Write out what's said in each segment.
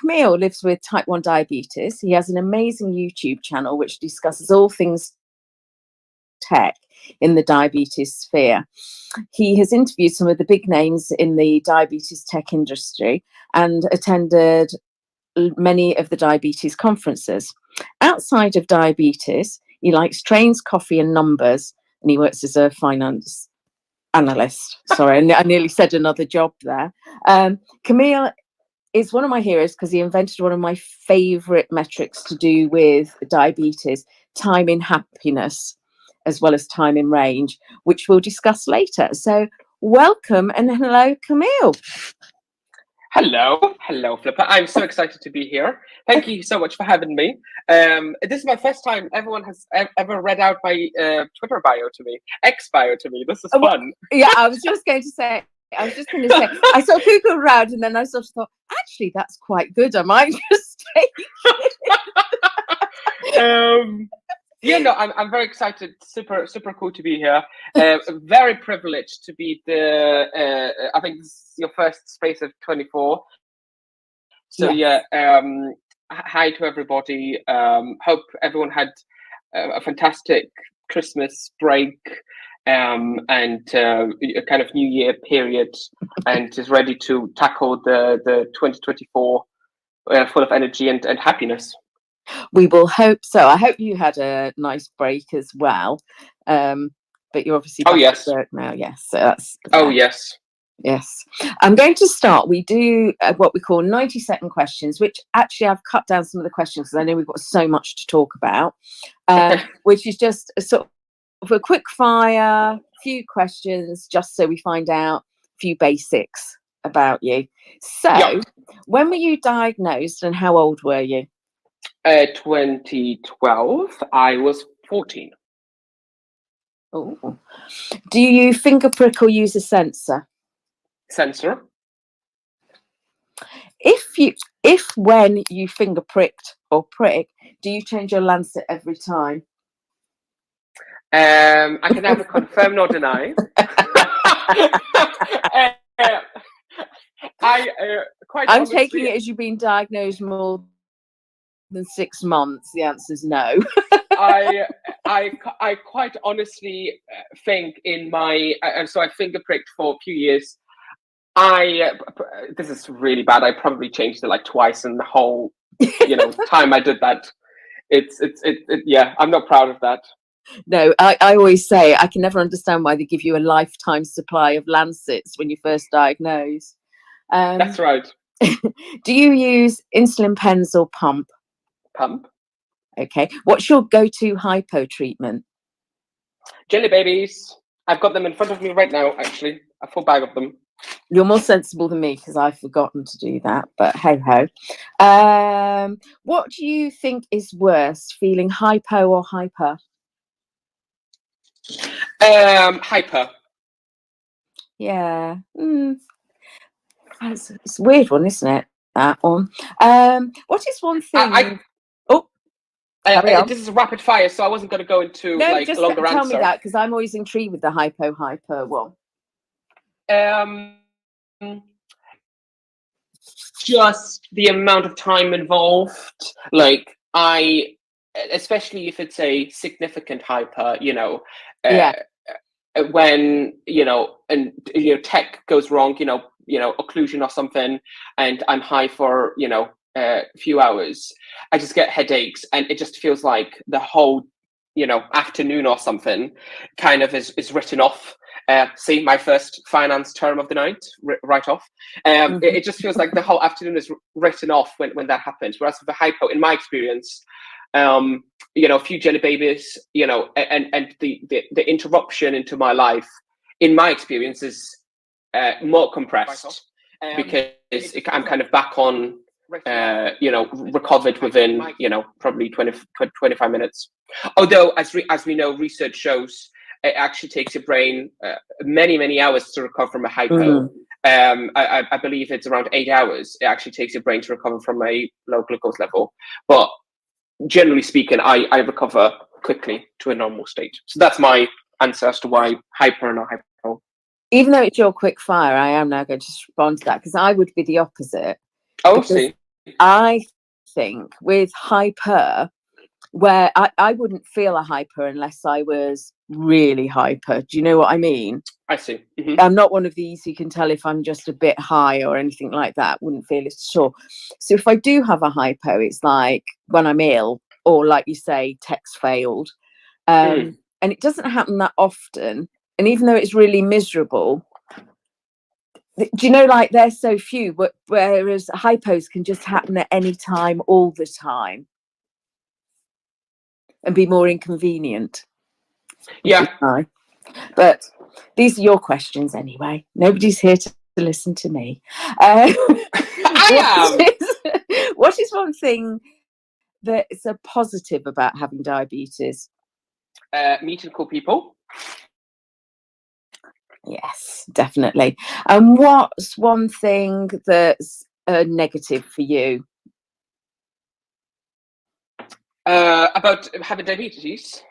Kamil lives with type 1 diabetes. He has an amazing YouTube channel which discusses all things tech in the diabetes sphere. He has interviewed some of the big names in the diabetes tech industry and attended many of the diabetes conferences. Outside of diabetes, he likes trains, coffee, and numbers, and he works as a finance analyst. Sorry, I nearly said another job there. Kamil is one of my heroes because he invented one of my favorite metrics to do with diabetes, time in happiness, as well as time in range, which we'll discuss later. So welcome and hello, Kamil. Hello, Flipper. I'm so excited to be here. Thank you so much for having me. This is my first time everyone has ever read out my Twitter bio to me, X bio to me. This is fun. Yeah, I was just going to say, I sort of Googled around and then I sort of thought, actually, that's quite good. I might just take it. Yeah, no, I'm very excited. Super cool to be here. Very privileged to be I think this is your first space of 24. So yes. Hi to everybody. Hope everyone had a fantastic Christmas break and a kind of New Year period, and is ready to tackle the 2024 full of energy and happiness. We will hope so. I hope you had a nice break as well. But you're obviously back at work now. Yes. So that's. Yes. Yes. I'm going to start. We do what we call 90-second questions, which actually I've cut down some of the questions because I know we've got so much to talk about, which is just a sort of a quick fire, few questions, just so we find out a few basics about you. So, when were you diagnosed and how old were you? 2012. I was 14. Oh. Do you finger prick or use a sensor? Sensor. If when you finger pricked or prick, do you change your lancet every time? I can neither confirm nor deny. I'm taking it as you've been diagnosed more than 6 months. The answer is no. I quite honestly think in my so I finger pricked for a few years. This is really bad. I probably changed it like twice in the whole time I did that. Yeah, I'm not proud of that. No, I always say I can never understand why they give you a lifetime supply of lancets when you first diagnose. That's right. Do you use insulin pens or pump? Pump. Okay. What's your go-to hypo treatment? Jelly babies. I've got them in front of me right now, actually. A full bag of them. You're more sensible than me because I've forgotten to do that, but hey-ho. What do you think is worse, feeling hypo or hyper? Hyper. Yeah. It's a weird one, isn't it? That one. What is one thing? This is rapid fire, so I wasn't going to go into just longer tell answer. me that because I'm always intrigued with the hyper one. Just the amount of time involved. Especially if it's a significant hyper, when tech goes wrong, occlusion or something, and I'm high for a few hours, I just get headaches, and it just feels like the whole afternoon or something kind of is written off. See, my first finance term of the night, right off. It just feels like the whole afternoon is written off when that happens. Whereas with the hypo, in my experience, a few jelly babies, and the interruption into my life, in my experience, is more compressed because I'm kind of back on, recovered within, probably 25 minutes. Although, as we know, research shows it actually takes your brain many hours to recover from a hypo. I believe it's around 8 hours. It actually takes your brain to recover from a low glucose level. But generally speaking, I recover quickly to a normal state. So that's my answer as to why hyper and not hypo. Even though it's your quick fire, I am now going to respond to that because I would be the opposite. Oh, see. I think with hyper, where I wouldn't feel a hyper unless I was really hyper. Do you know what I mean? I see. I'm not one of these who can tell if I'm just a bit high or anything like that. Wouldn't feel it at all. So if I do have a hypo, it's like when I'm ill, or like you say, text failed. And it doesn't happen that often. And even though it's really miserable, do you know, like they're so few, whereas hypos can just happen at any time, all the time, and be more inconvenient. Yeah. But these are your questions anyway. Nobody's here to listen to me. What is one thing that's a positive about having diabetes? Meeting cool people. Yes, definitely. And what's one thing that's a negative for you? About having diabetes?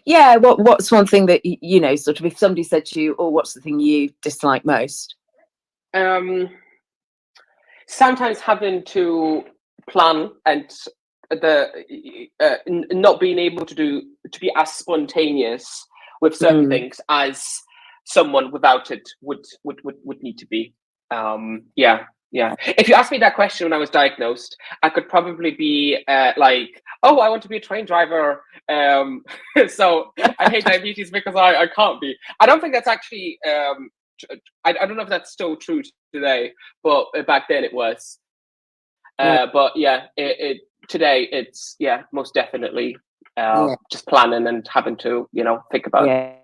Yeah, what's one thing that, you know, sort of if somebody said to you, oh, what's the thing you dislike most? Sometimes having to plan and not being able to be as spontaneous with certain things as someone without it would need to be. Yeah. If you asked me that question when I was diagnosed, I could probably be like, oh, I want to be a train driver. So I hate diabetes because I can't be. I don't think that's actually, I don't know if that's still true today, but back then it was. But yeah, today it's, most definitely just planning and having to, think about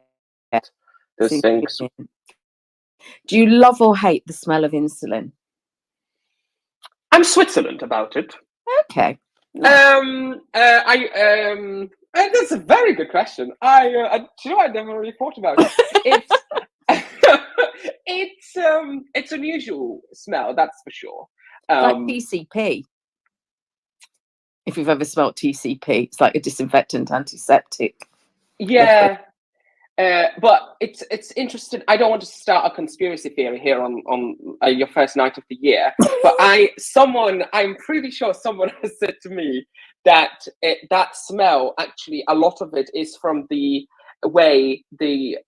those things. Do you love or hate the smell of insulin? I'm Switzerland about it. Okay. That's a very good question. I never really thought about it. It's unusual smell, that's for sure. Like TCP. If you've ever smelled TCP, it's like a disinfectant antiseptic. Yeah. But it's interesting. I don't want to start a conspiracy theory here on your first night of the year, but I'm pretty sure someone has said to me that that smell, actually, a lot of it is from the way the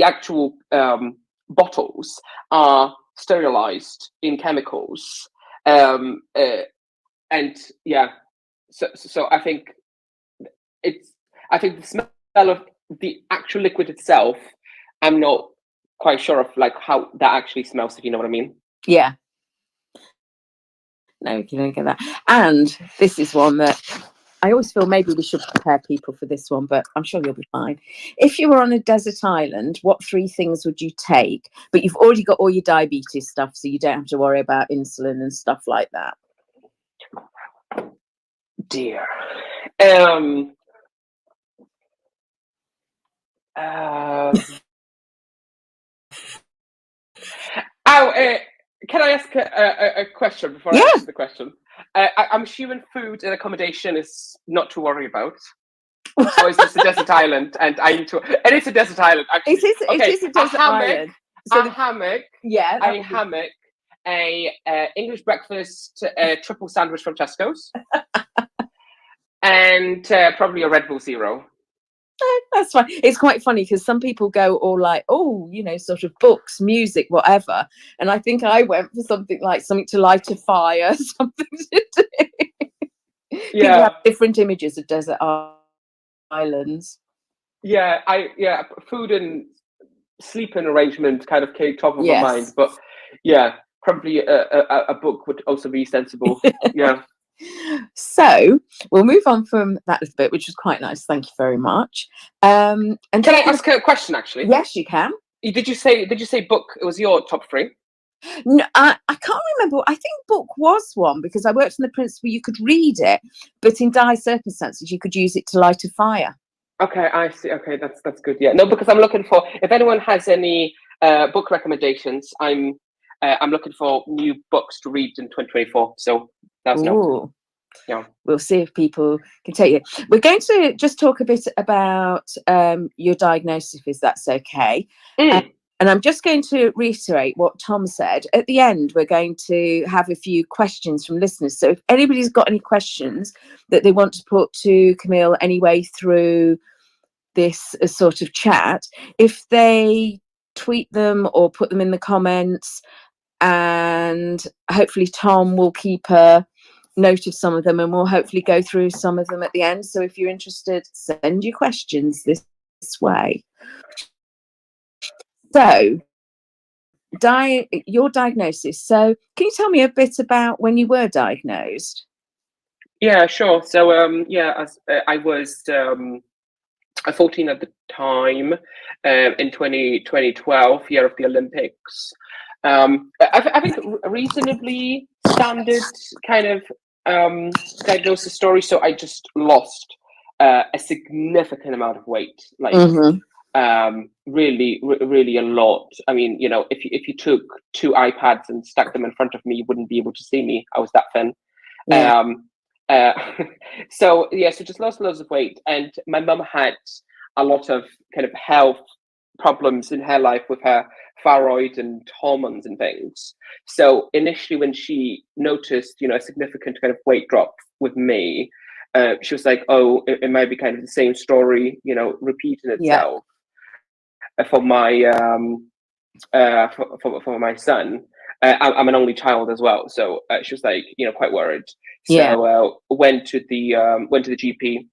actual bottles are sterilized in chemicals, and so I think the smell of the actual liquid itself, I'm not quite sure of like how that actually smells, if you know what I mean. Yeah. No, you don't get that. And this is one that I always feel maybe we should prepare people for this one, but I'm sure you'll be fine. If you were on a desert island, what 3 things would you take? But you've already got all your diabetes stuff, so you don't have to worry about insulin and stuff like that. Dear. Can I ask a question before I answer the question? I'm assuming food and accommodation is not to worry about. Or is this a desert island? And I need to. And it's a desert island. Actually. It is a desert island. So a hammock. Yeah. A hammock. A English breakfast triple sandwich from Tesco's. And probably a Red Bull Zero. That's fine. It's quite funny because some people go all like, oh, you know, sort of books, music, whatever. And I think I went for something to light a fire, something to do. People have different images of desert islands. Yeah, food and sleeping arrangement kind of came top of my mind. But yeah, probably a book would also be sensible. Yeah. So we'll move on from that little bit, which was quite nice. Thank you very much. And can I ask a question? Actually, yes, you can. Did you say book? It was your top 3? No, I can't remember. I think book was one because I worked on the principle you could read it, but in dire circumstances you could use it to light a fire. Okay, I see. Okay, that's good. Yeah, no, because I'm looking for if anyone has any book recommendations. I'm looking for new books to read in 2024. So that's no. Yeah. We'll see if people can take it. We're going to just talk a bit about your diagnosis, if that's okay. And And I'm just going to reiterate what Tom said. At the end, we're going to have a few questions from listeners. So if anybody's got any questions that they want to put to Kamil anyway through this sort of chat, if they tweet them or put them in the comments, and hopefully Tom will keep a note of some of them, and we'll hopefully go through some of them at the end. So if you're interested, send your questions this way. So your diagnosis. So can you tell me a bit about when you were diagnosed? Yeah, sure. So I was 14 at the time, in 2012, year of the Olympics. I think reasonably standard kind of diagnosis story. So I just lost a significant amount of weight, like really a lot. I mean, if you took 2 iPads and stuck them in front of me, you wouldn't be able to see me. I was that thin. Yeah. So just lost loads of weight, and my mum had a lot of kind of health problems in her life with her thyroid and hormones and things. So initially, when she noticed, a significant kind of weight drop with me, she was like, "Oh, it might be kind of the same story, repeating itself for my for my son." I'm an only child as well, so she was like, quite worried. So went to the GP,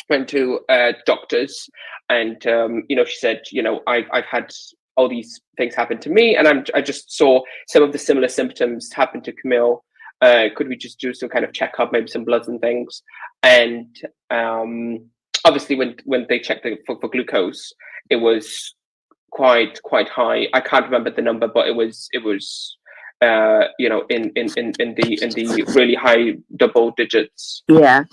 went to doctors, and she said, I've had all these things happen to me, and I just saw some of the similar symptoms happen to Kamil. Could we just do some kind of checkup, maybe some bloods and things? And obviously, when they checked for glucose, it was quite high. I can't remember the number, but it was in the really high double digits. And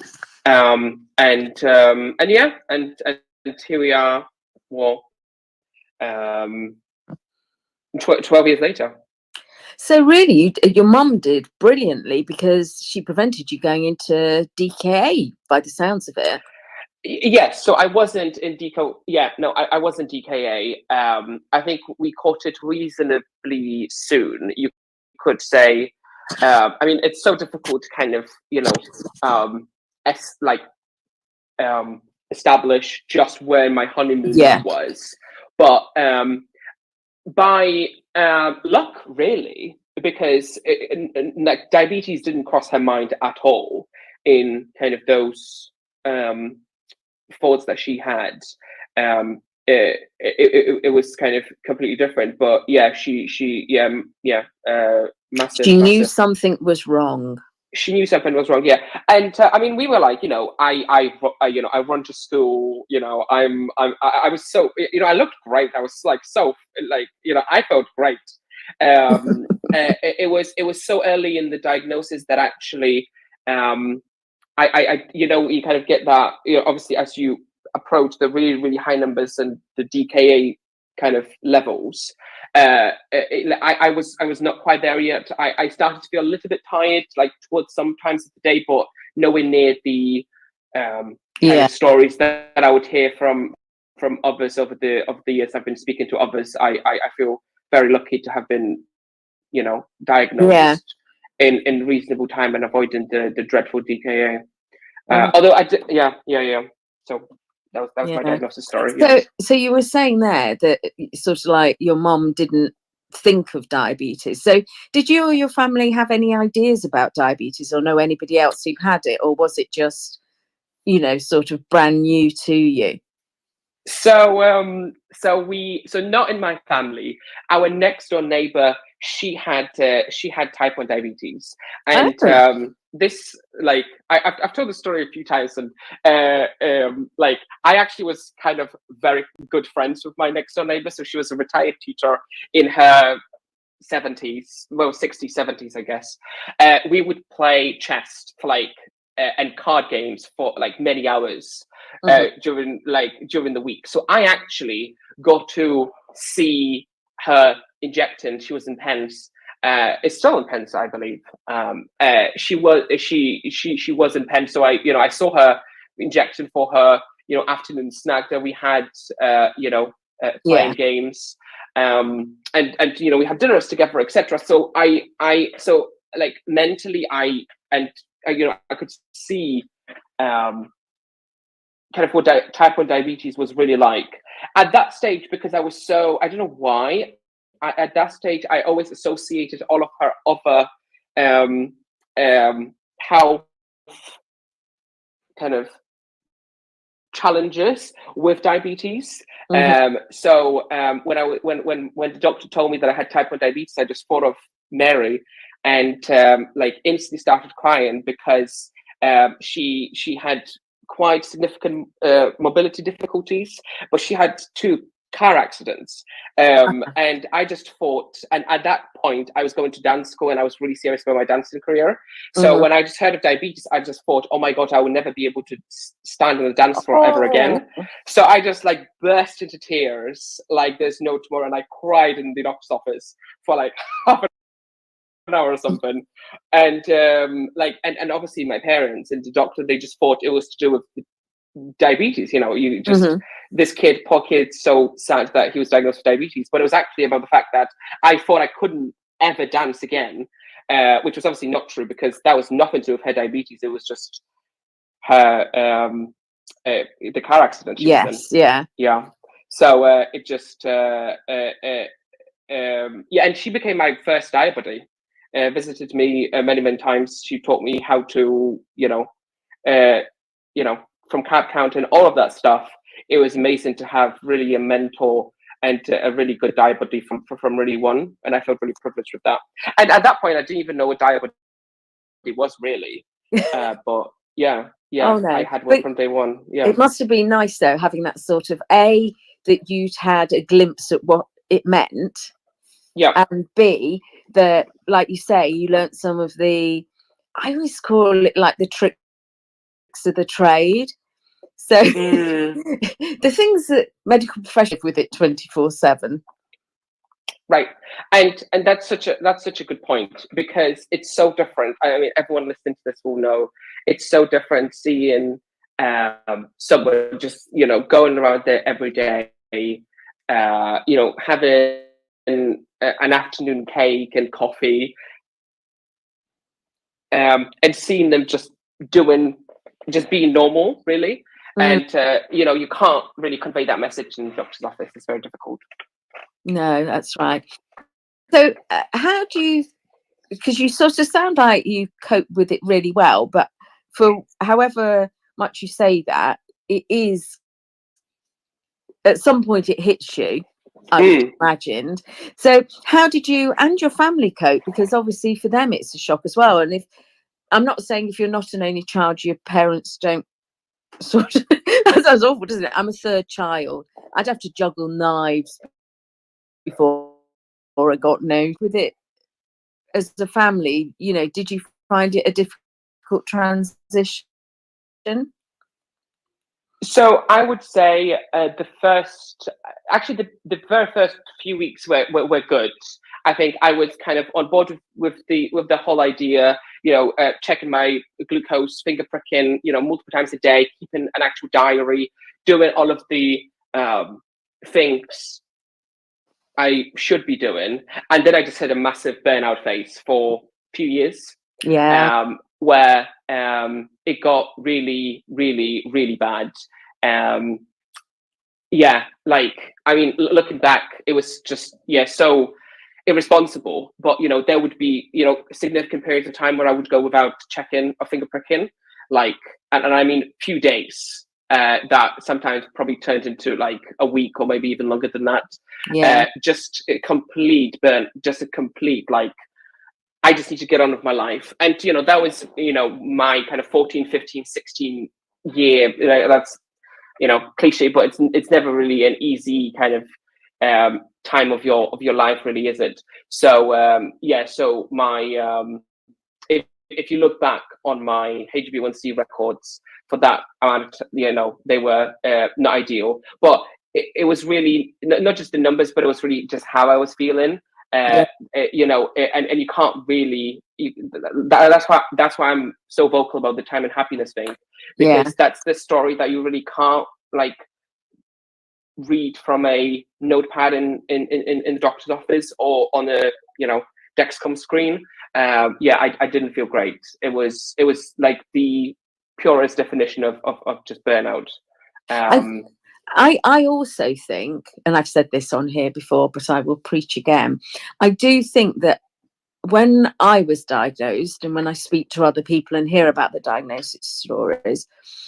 here we are, 12 years later. So really, your mum did brilliantly, because she prevented you going into DKA by the sounds of it. Yes, so I wasn't in DKA. Yeah, no, I wasn't DKA. I think we caught it reasonably soon, you could say. I mean, it's so difficult to kind of, establish just where my honeymoon was. But by luck, really, because like diabetes didn't cross her mind at all in kind of those thoughts that she had. It was kind of completely different, but massive. She knew something was wrong. She knew something was wrong, and I mean, we were like, I run to school, I was so, I looked great. I was like, so, like, I felt great. It was so early in the diagnosis that actually, you kind of get that, obviously, as you approach the really, really high numbers and the DKA kind of levels, I was not quite there yet. I started to feel a little bit tired, like towards some times of the day, but nowhere near the kind of stories that I would hear from others over the years I've been speaking to others. I feel very lucky to have been, diagnosed in reasonable time and avoiding the dreadful DKA. Although I did, So that was my diagnosis story. So you were saying there that sort of like your mom didn't think of diabetes. So did you or your family have any ideas about diabetes, or know anybody else who had it, or was it just, sort of brand new to you? So not in my family. Our next door neighbor, she had type 1 diabetes, and this, like, I've told the story a few times, and like, I actually was kind of very good friends with my next door neighbor. So she was a retired teacher in her 70s, well, 60s, 70s, I guess. We would play chess for and card games for like many hours during the week. So I actually got to see her injecting. She was in Pence. It's still in Pence, I believe. She was in Pence. So I saw her injecting for her afternoon snack that we had. Playing games. and you know, we had dinners together, etc. So so like mentally, you know, I could see kind of what type 1 diabetes was really like at that stage, because I was so, I don't know why, at that stage I always associated all of her other health kind of challenges with diabetes. So when the doctor told me that I had type 1 diabetes, I just thought of Mary, and like instantly started crying, because she had quite significant mobility difficulties, but she had 2 car accidents, and I just thought, and at that point I was going to dance school and I was really serious about my dancing career. So when I just heard of diabetes, I just thought, oh my god, I will never be able to stand on the dance floor ever again. So I just like burst into tears like there's no tomorrow, and I cried in the doctor's office for like half an hour or something. And and obviously my parents and the doctor, they just thought it was to do with diabetes. You know, you just this kid, poor kid, so sad that he was diagnosed with diabetes. But it was actually about the fact that I thought I couldn't ever dance again, which was obviously not true, because that was nothing to do with her diabetes. It was just her the car accident she was in. Yeah. So it just yeah, and she became my first diabete. Visited me many times. She taught me how to, you know, from carb count and all of that stuff. It was amazing to have really a mentor and a really good diabete from really one, and I felt really privileged with that. And at that point, I didn't even know what diabete was really, but yeah, Oh, no. I had one from day one. Yeah, it must have been nice though, having that sort of that you'd had a glimpse at what it meant. Yeah. And B, that, like you say, you learnt some of the, I always call it like the tricks of the trade. So the things that medical professionals with it 24/7. Right, and that's such a good point, because it's so different. I mean, everyone listening to this will know it's so different seeing someone just, you know, going around there every day, you know, having an afternoon cake and coffee, and seeing them just being normal, really. And you know, you can't really convey that message in the doctor's office. It's very difficult. No, that's right. So how do you, because you sort of sound like you cope with it really well, but for however much you say that, it is, at some point it hits you, I would imagine. So how did you and your family cope? Because obviously for them it's a shock as well. And if, I'm not saying if you're not an only child, your parents don't sort of, that sounds awful, doesn't it? I'm a third child. I'd have to juggle knives before I got no with it. As a family, you know, did you find it a difficult transition? So I would say the very first few weeks were good. I think I was kind of on board with the whole idea, you know, checking my glucose, finger pricking, you know, multiple times a day, keeping an actual diary, doing all of the things I should be doing. And then I just had a massive burnout phase for a few years. Yeah. Where it got really, really, really bad. Yeah, like, I mean, looking back, it was just, so irresponsible. But, you know, there would be, you know, significant periods of time where I would go without checking or finger pricking, like, and I mean, few days. That sometimes probably turned into like a week or maybe even longer than that. Yeah. Just a complete like, I just need to get on with my life. And, you know, that was, you know, my kind of 14, 15, 16 year, that's, you know, cliche, but it's never really an easy kind of time of your life, really, is it? So, so my, if you look back on my HbA1c records for that, you know, they were not ideal, but it was really not just the numbers, but it was really just how I was feeling. You know, and you can't really. That's why I'm so vocal about the time and happiness thing, because that's the story that you really can't like read from a notepad in the doctor's office or on a Dexcom screen. I didn't feel great. It was like the purest definition of just burnout. I also think, and I've said this on here before, but I will preach again. I do think that when I was diagnosed, and when I speak to other people and hear about the diagnosis stories,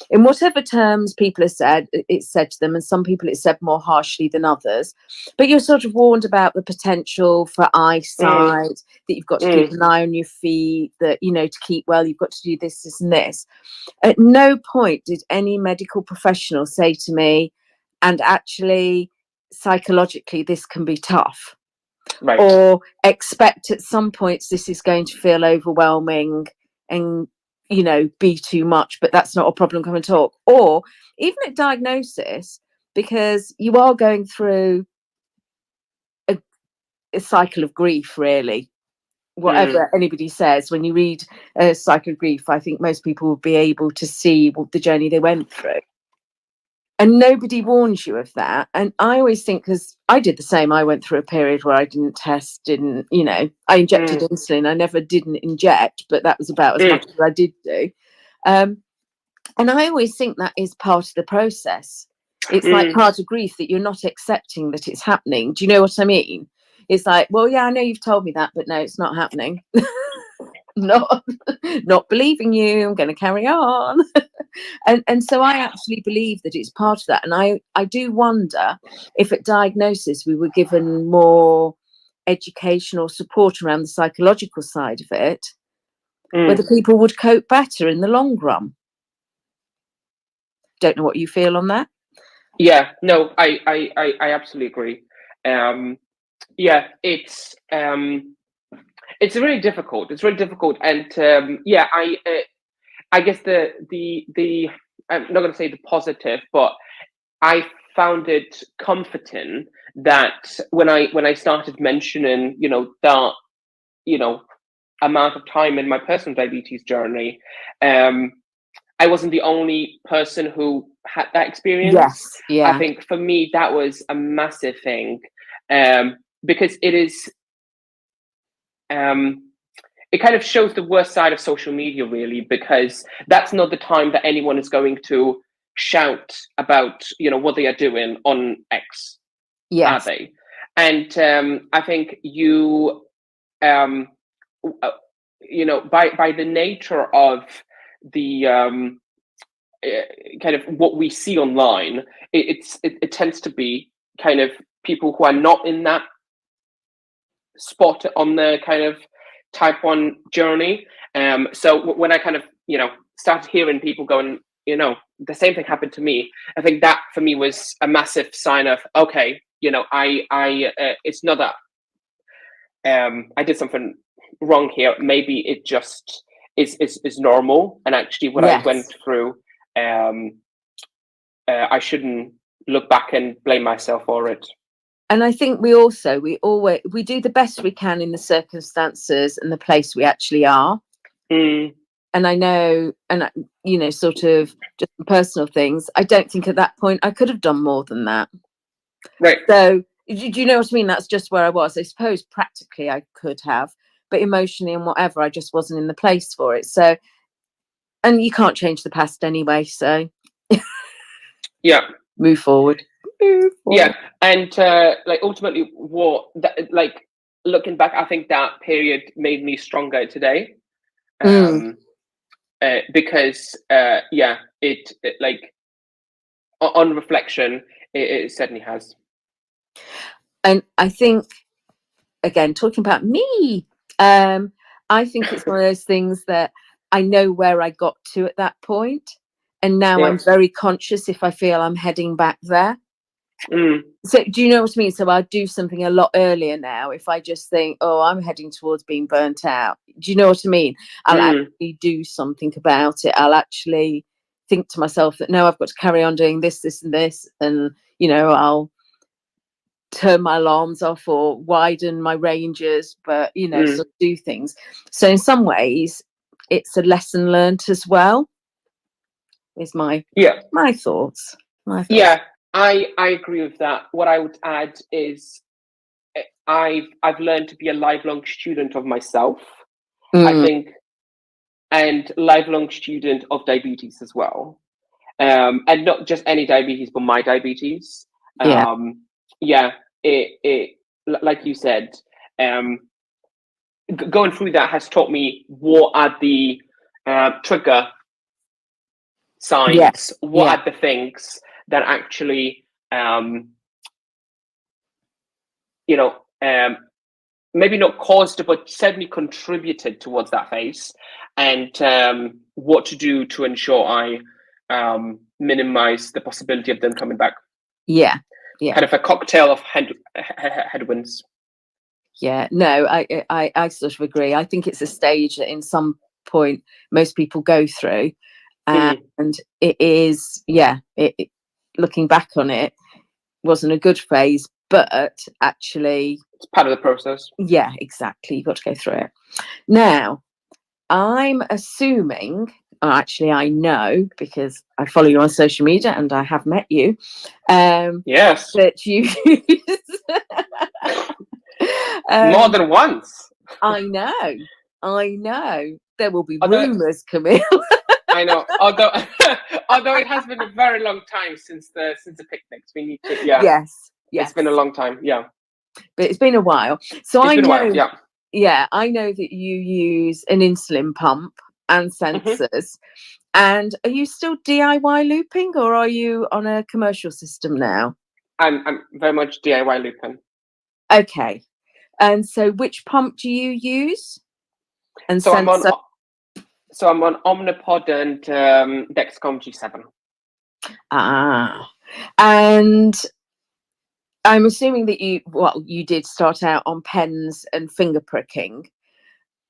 in whatever terms people have said, it's said to them, and some people it's said more harshly than others, but you're sort of warned about the potential for eyesight, that you've got to keep an eye on your feet, that, to keep well, you've got to do this, this, and this. At no point did any medical professional say to me, and actually, psychologically, this can be tough. Right. Or expect at some points this is going to feel overwhelming and be too much, but that's not a problem, come and talk. Or even at diagnosis, because you are going through a cycle of grief, really, whatever anybody says. When you read a cycle of grief, I think most people will be able to see the journey they went through. And nobody warns you of that. And I always think, because I did the same, I went through a period where I didn't test, I injected insulin. I never didn't inject, but that was about as much as I did do. And I always think that is part of the process. It's like part of grief, that you're not accepting that it's happening. Do you know what I mean? It's like, well, yeah, I know you've told me that, but no, it's not happening. not believing you. I'm going to carry on. And so I actually believe that it's part of that. And I do wonder if at diagnosis we were given more educational support around the psychological side of it, whether people would cope better in the long run. Don't know what you feel on that. Yeah, no, I absolutely agree. It's really difficult. It's really difficult, and I guess the I'm not going to say the positive, but I found it comforting that when I started mentioning that amount of time in my personal diabetes journey, I wasn't the only person who had that experience. Yes, yeah. I think for me that was a massive thing, because it is. It kind of shows the worst side of social media, really, because that's not the time that anyone is going to shout about, what they are doing on X, yes. are they? And I think by the nature of the kind of what we see online, it tends to be kind of people who are not in that spot on the kind of type 1 journey. So when I kind of started hearing people going, the same thing happened to me, I think that for me was a massive sign of, okay, I it's not that I did something wrong here. Maybe it just is normal, and actually what I went through, I shouldn't look back and blame myself for it. And I think we always do the best we can in the circumstances and the place we actually are. And I know, and sort of just personal things, I don't think at that point I could have done more than that. Right. So do you know what I mean? That's just where I was. I suppose practically I could have, but emotionally and whatever, I just wasn't in the place for it. So, and you can't change the past anyway. So yeah, move forward. Yeah, and ultimately, looking back, I think that period made me stronger today, because it on reflection, it certainly has. And I think, again, talking about me, I think it's one of those things that I know where I got to at that point, and now I'm very conscious if I feel I'm heading back there. So do you know what I mean? So I'll do something a lot earlier now if I just think, oh, I'm heading towards being burnt out. Do you know what I mean? I'll actually do something about it. I'll actually think to myself that, no, I've got to carry on doing this, this, and this. And, I'll turn my alarms off or widen my ranges, but, sort of do things. So in some ways, it's a lesson learned as well, is my thoughts. Yeah. I agree with that. What I would add is I've learned to be a lifelong student of myself, I think, and lifelong student of diabetes as well. And not just any diabetes, but my diabetes. Yeah. Yeah, it like you said, going through that has taught me what are the trigger signs, what Yeah. are the things that actually, you know, maybe not caused, but certainly contributed towards that phase, and what to do to ensure I minimize the possibility of them coming back. Yeah. Yeah. Kind of a cocktail of headwinds. Yeah. No, I sort of agree. I think it's a stage that in some point most people go through. And it is, looking back on it, wasn't a good phase, but actually, It's part of the process. yeah, exactly. You've got to go through it. Now, I'm assuming, actually, I know because I follow you on social media and I have met you. Yes. That you more than once. I know. There will be rumours, Camille. I know. Although it has been a very long time since the picnics. We need to. Yeah. Yes. It's been a long time. Yeah. But it's been a while. So I know. Yeah, I know that you use an insulin pump and sensors. And are you still DIY looping, or are you on a commercial system now? I'm very much DIY looping. Okay. And so which pump do you use? And so sensor? I'm on Omnipod and Dexcom G7. And I'm assuming that you did start out on pens and finger pricking.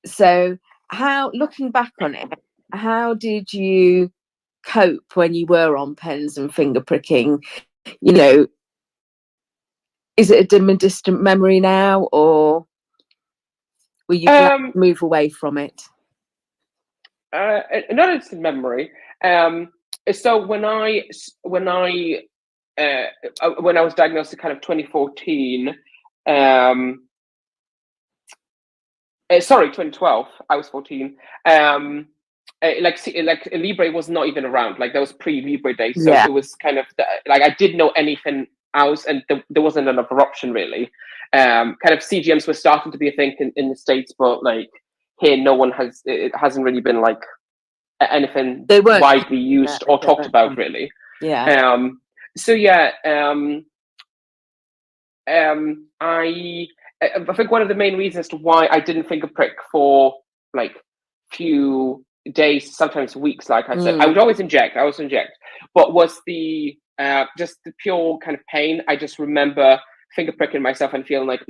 So looking back on it, how did you cope when you were on pens and finger pricking? Is it a dim and distant memory now, or were you glad to move away from it? Not a distant memory. So when I was diagnosed in kind of 2014, sorry, 2012, I was 14. Like Libre was not even around. Like that was pre-Libre days, so it was kind of like I didn't know anything else, and there wasn't another option really. Kind of CGMs were starting to be a thing in the States, but like here, it hasn't really been like anything widely used or talked about really. Yeah. So yeah, I think one of the main reasons to why I didn't finger prick for like few days, sometimes weeks, like I said, I would always inject, but was the just the pure kind of pain. I just remember finger pricking myself and feeling like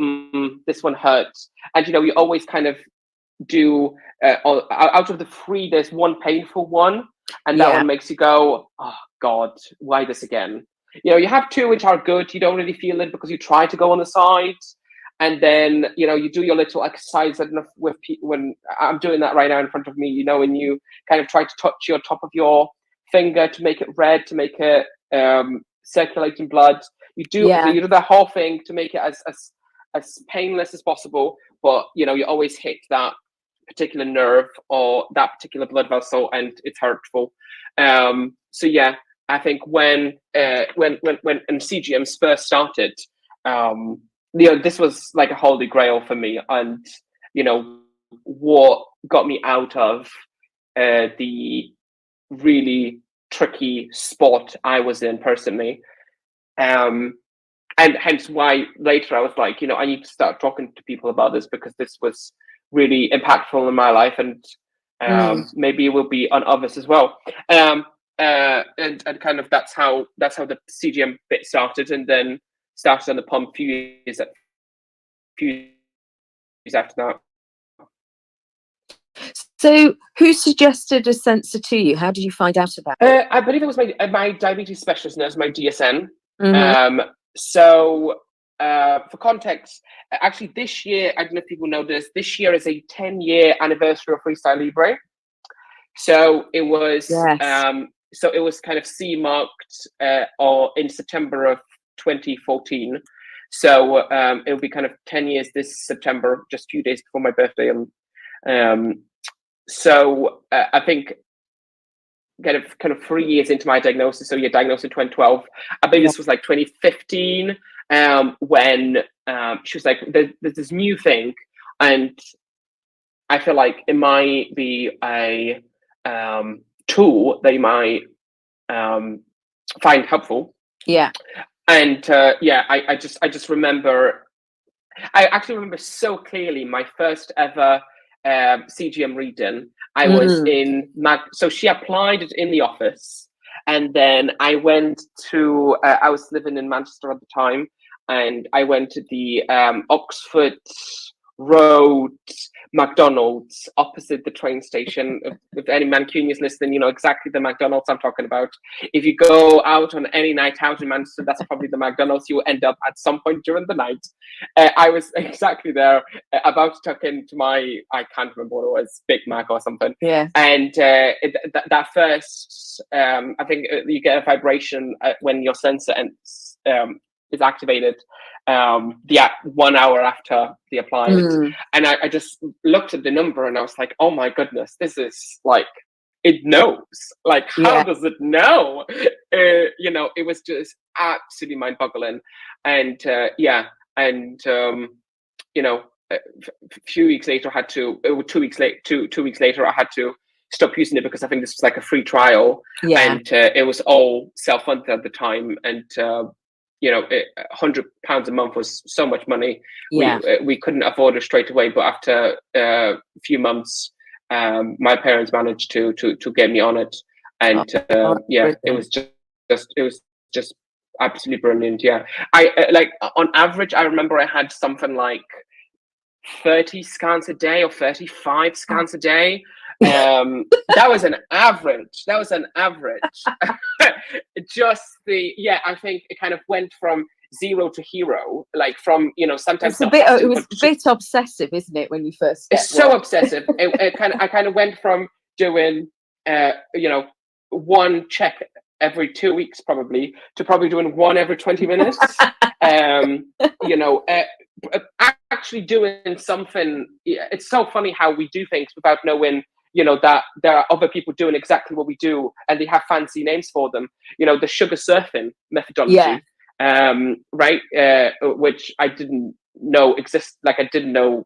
this one hurts, and you always kind of do out of the three, there's one painful one, and that one makes you go, oh God, why this again? You have two which are good. You don't really feel it because you try to go on the side, and then you do your little exercise. I don't know when I'm doing that right now in front of me. When you kind of try to touch your top of your finger to make it red, to make it circulating blood. You do that whole thing to make it as painless as possible, but you always hit that particular nerve or that particular blood vessel, and it's hurtful. So yeah, I think when CGMs first started, this was like a holy grail for me, and what got me out of the really tricky spot I was in personally, and hence why later I was like, I need to start talking to people about this because this was really impactful in my life, and maybe it will be on others as well. And kind of that's how the CGM bit started, and then started on the pump a few years after that. So who suggested a sensor to you? How did you find out about it? I believe it was my diabetes specialist nurse, my DSN. So for context, actually this year, I don't know if people know this year is a 10-year anniversary of Freestyle Libre. So it was so it was kind of CE marked or in September of 2014. So it'll be kind of 10 years this September, just a few days before my birthday. So I think kind of 3 years into my diagnosis. So you're diagnosed in 2012. I think this was like 2015 when she was like, there's this new thing, and I feel like it might be a tool that you might find helpful. Yeah. And I just remember, I actually remember so clearly my first ever CGM reading. I was in so she applied it in the office, and then I went to I was living in Manchester at the time, and I went to the Oxford Road McDonald's opposite the train station. If any Mancunians listening, you know exactly the McDonald's I'm talking about. If you go out on any night out in Manchester, that's probably the McDonald's you will end up at some point during the night. I was exactly there, about to tuck into my, I can't remember what it was, Big Mac or something. Yeah. And that first, I think you get a vibration when your sensor is activated. The 1 hour after they apply it, and I just looked at the number and I was like, oh my goodness, this is like, it knows, like, how does it know? You know, it was just absolutely mind-boggling. And you know, a few weeks later I had to 2 weeks later I had to stop using it, because I think this was like a free trial, and it was all self-funded at the time, and you know, £100 a month was so much money. We couldn't afford it straight away, but after a few months, my parents managed to get me on it, and it was just absolutely brilliant. Yeah, I like on average, I remember I had something like 30 scans a day or 35 scans a day. That was an average. Just I think it kind of went from zero to hero, like from, you know, sometimes it was a bit obsessive, isn't it, when you first it's so obsessive. I kind of went from doing you know, one check every 2 weeks probably to probably doing one every 20 minutes. You know, actually doing something. It's so funny how we do things without knowing, you know, that there are other people doing exactly what we do, and they have fancy names for them. You know, the sugar surfing methodology, right? Which I didn't know exist. Like, I didn't know,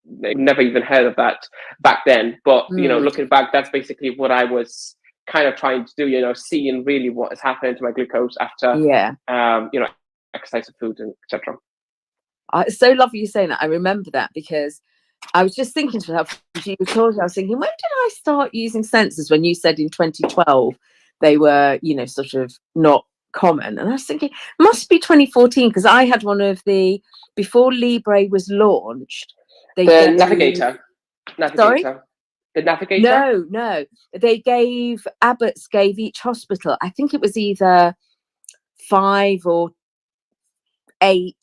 never even heard of that back then. But you know, looking back, that's basically what I was kind of trying to do. You know, seeing really what is happening to my glucose after, you know, exercise and food and etc. It's so lovely you saying that. I remember that because I was just thinking to myself, as you were talking, I was thinking, when did I start using sensors? When you said in 2012, they were, you know, sort of not common. And I was thinking, must be 2014, because I had one of the, before Libre was launched. The Navigator. Sorry? The Navigator? No. Abbott's gave each hospital, I think it was either 5 or 8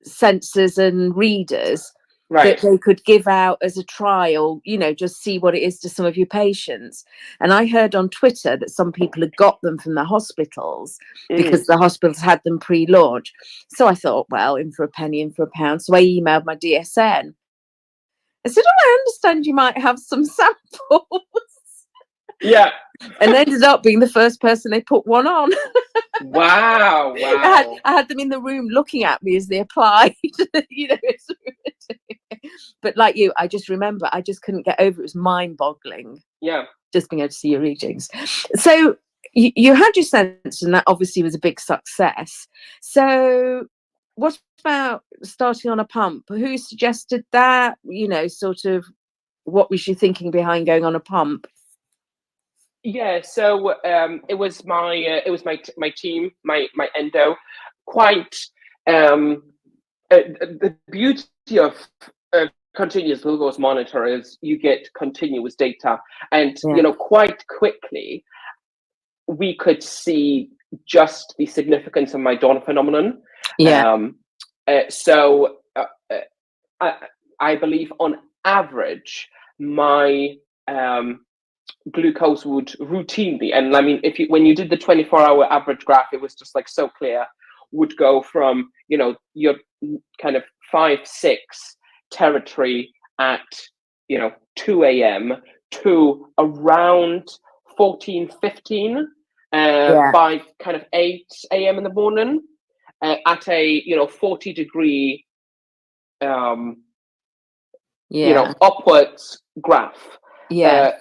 sensors and readers that they could give out as a trial, you know, just see what it is to some of your patients. And I heard on Twitter that some people had got them from the hospitals because the hospitals had them pre-launch. So I thought, well, in for a penny, in for a pound. So I emailed my DSN. I said, I understand you might have some samples. Yeah. And ended up being the first person they put one on. Wow. I had them in the room looking at me as they applied. You know, but like you, I just remember, I just couldn't get over it. It was mind-boggling. Yeah. Just being able to see your readings. So you had your sensor, and that obviously was a big success. So what about starting on a pump? Who suggested that? You know, sort of, what was you thinking behind going on a pump? Yeah, so it was my team, my endo. Quite the beauty of continuous glucose monitor is you get continuous data, and you know, quite quickly we could see just the significance of my dawn phenomenon. So I believe on average my glucose would routinely, and I mean, when you did the 24-hour average graph, it was just like so clear, would go from, you know, your kind of 5-6 territory at, you know, 2 a.m. to around 14-15 by kind of 8 a.m. in the morning, at a, you know, 40-degree you know, upwards graph.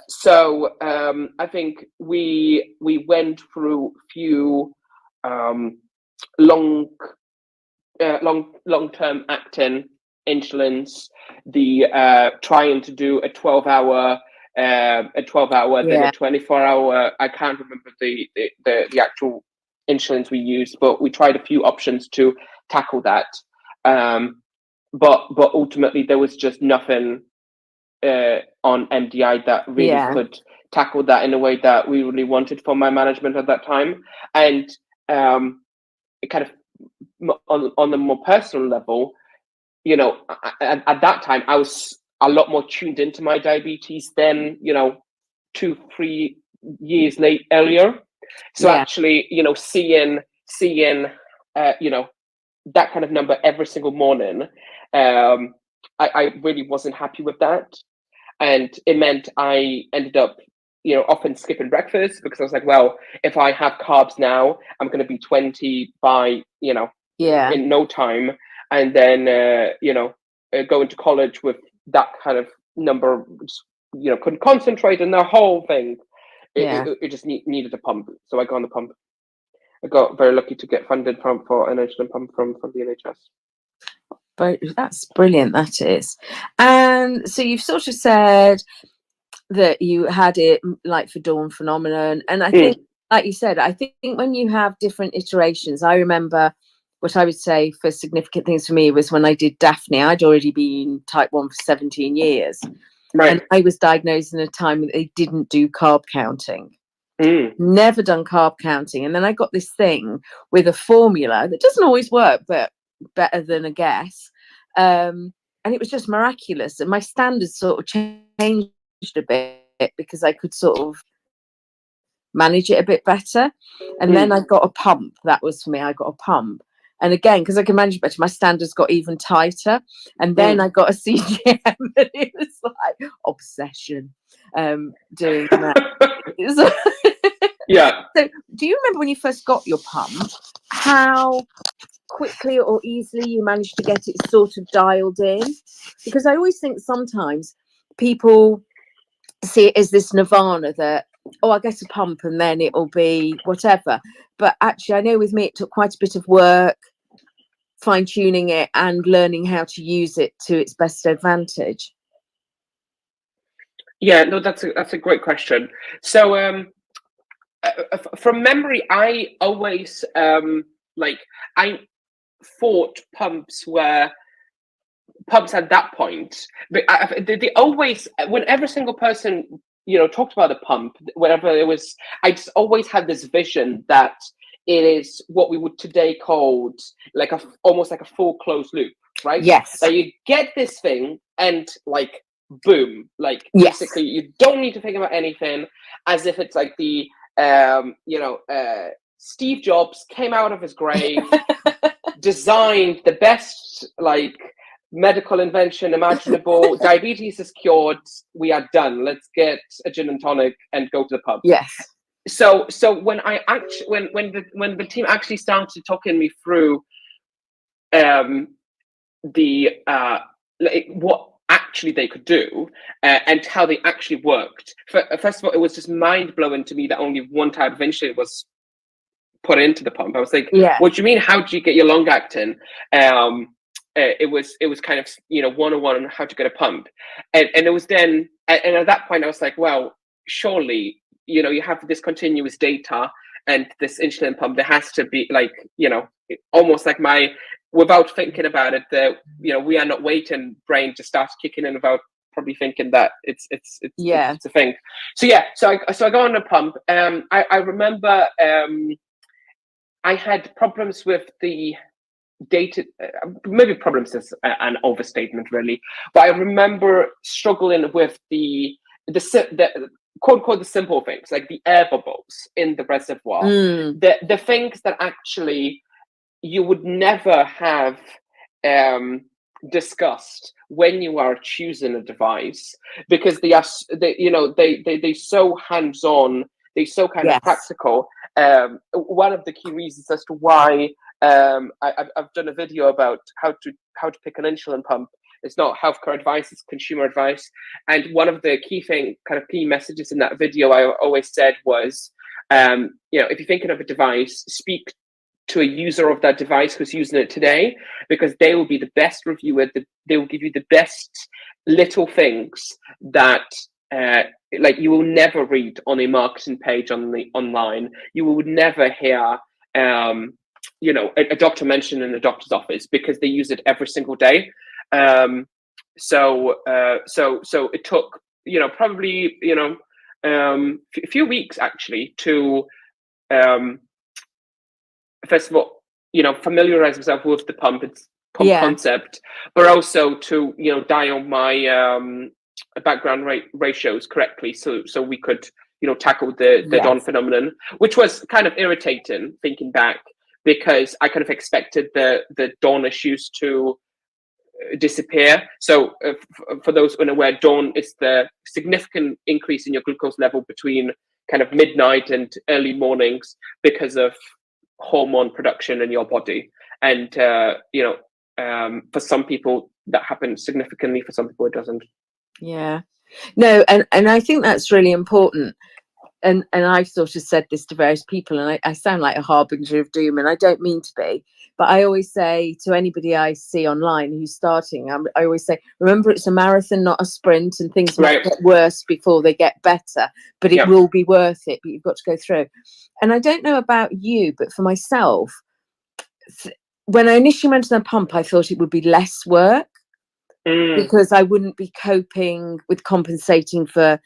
So I think we went through few long-term acting insulins, the trying to do a 12-hour then a 24-hour. I can't remember the actual insulins we used, but we tried a few options to tackle that. But ultimately there was just nothing on MDI that really could tackle that in a way that we really wanted for my management at that time. And it kind of on the more personal level, you know, at that time I was a lot more tuned into my diabetes than, you know, 2-3 years earlier. So actually, you know, seeing you know, that kind of number every single morning, I really wasn't happy with that. And it meant I ended up, you know, often skipping breakfast, because I was like, well, if I have carbs now, I'm going to be 20 by, you know, in no time. And then, you know, going to college with that kind of number, you know, couldn't concentrate on the whole thing. It just needed a pump. So I got on the pump. I got very lucky to get funded for an insulin pump from the NHS. But that's brilliant, that is. And so you've sort of said that you had it like for Dawn phenomenon, and I think, like you said, I think when you have different iterations, I remember what I would say for significant things for me was when I did Daphne. I'd already been type 1 for 17 years, and I was diagnosed in a time that they didn't do carb counting. Never done carb counting. And then I got this thing with a formula that doesn't always work, but better than a guess. And it was just miraculous. And my standards sort of changed a bit because I could sort of manage it a bit better. And then I got a pump. That was for me. I got a pump. And again, because I can manage it better, my standards got even tighter. And then I got a CGM, and it was like obsession doing that. So do you remember when you first got your pump, how quickly or easily you managed to get it sort of dialed in? Because I always think sometimes people see it as this nirvana that, oh, I'll get a pump and then it'll be whatever. But actually, I know with me, it took quite a bit of work fine-tuning it and learning how to use it to its best advantage. Yeah, no, that's a great question. So from memory, I always I thought pumps were pumps at that point, but they always, when every single person, you know, talked about a pump, whatever it was, I just always had this vision that it is what we would today call like almost like a full closed loop, right? Yes. That you get this thing and like boom, like basically you don't need to think about anything, as if it's like the Steve Jobs came out of his grave, designed the best like medical invention imaginable. Diabetes is cured. We are done. Let's get a gin and tonic and go to the pub. Yes. So when I actually when the team actually started talking me through what actually they could do and how they actually worked. First of all, it was just mind blowing to me that only one type of insulin was put into the pump. I was like, what do you mean? How do you get your long acting? It was kind of, you know, 101 on how to get a pump, and it was then, and at that point I was like, well, surely, you know, you have this continuous data and this insulin pump, there has to be like, you know, almost like my, without thinking about it, the, you know, we are not waiting brain just starts kicking in without probably thinking that it's a thing. So I go on a pump. I remember I had problems with the data, maybe problems is an overstatement really, but I remember struggling with the quote unquote the simple things, like the air bubbles in the reservoir, the things that actually you would never have discussed when you are choosing a device, because they so hands-on, they so kind of practical. One of the key reasons as to why I've done a video about how to pick an insulin pump. It's not healthcare advice, it's consumer advice. And one of the key messages in that video I always said was, if you're thinking of a device, speak to a user of that device who's using it today, because they will be the best reviewer. They will give you the best little things that like you will never read on a marketing page online. You will never hear a doctor mentioned in the doctor's office, because they use it every single day. So it took probably a few weeks actually to first of all familiarize myself with the pump concept, but also to dial my background ratios correctly, so we could tackle the dawn phenomenon, which was kind of irritating thinking back, because I kind of expected the dawn issues to disappear. So for those unaware, dawn is the significant increase in your glucose level between kind of midnight and early mornings because of hormone production in your body. And for some people that happens significantly, for some people it doesn't. No, and I think that's really important. And I've sort of said this to various people, and I sound like a harbinger of doom, and I don't mean to be, but I always say to anybody I see online who's starting, I always say, remember, it's a marathon, not a sprint, and things might get worse before they get better, but it will be worth it, but you've got to go through. And I don't know about you, but for myself, when I initially went to the pump, I thought it would be less work, because I wouldn't be coping with compensating for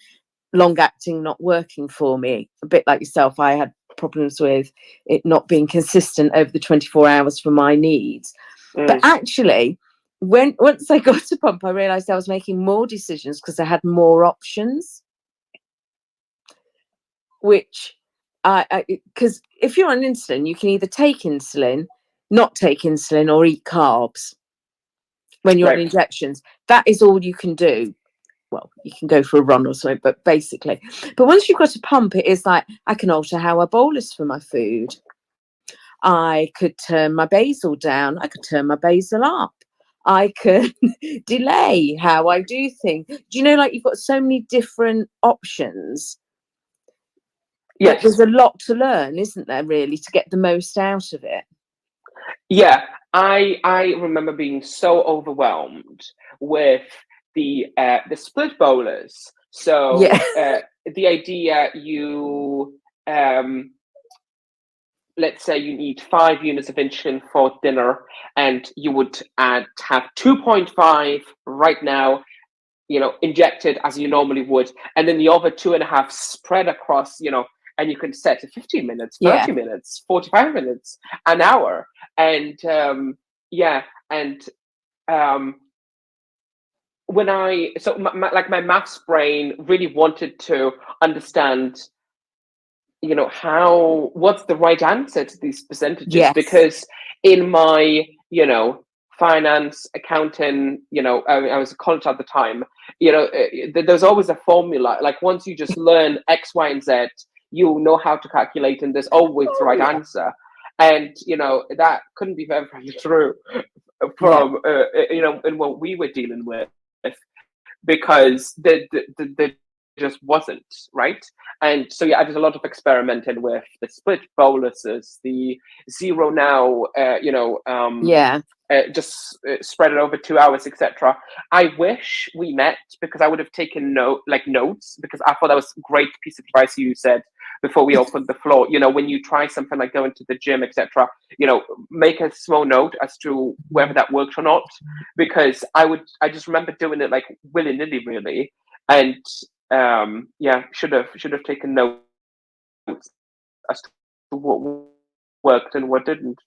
long acting not working for me. A bit like yourself, I had problems with it not being consistent over the 24 hours for my needs. But actually, once I got to pump, I realized I was making more decisions because I had more options, which because if you're on insulin, you can either take insulin, not take insulin, or eat carbs when you're on injections. That is all you can do. Well, you can go for a run or something, but basically. But once you've got a pump, it is like, I can alter how I bolus for my food. I could turn my basal down. I could turn my basal up. I could delay how I do things. Do you know, like, you've got so many different options. Yes. There's a lot to learn, isn't there, really, to get the most out of it? Yeah, I remember being so overwhelmed with the split bolus. So the idea, you let's say you need 5 units of insulin for dinner, and you would have 2.5 right now, injected as you normally would, and then the other 2.5 spread across, and you can set 15 minutes, 30 minutes, 45 minutes, an hour. And when my maths brain really wanted to understand, what's the right answer to these percentages, because in my, finance, accounting, I was a college at the time, there's always a formula. Like, once you just learn X, Y, and Z, you know how to calculate, and there's always the right answer. And that couldn't be very true from in what we were dealing with, because the just wasn't right. And so I did a lot of experimenting with the split boluses, the zero now, just spread it over 2 hours, etc. I wish we met, because I would have taken notes, because I thought that was a great piece of advice you said before we opened the floor. When you try something like going to the gym, etc., make a small note as to whether that worked or not, because I just remember doing it like willy-nilly, really, and should have taken notes as to what worked and what didn't.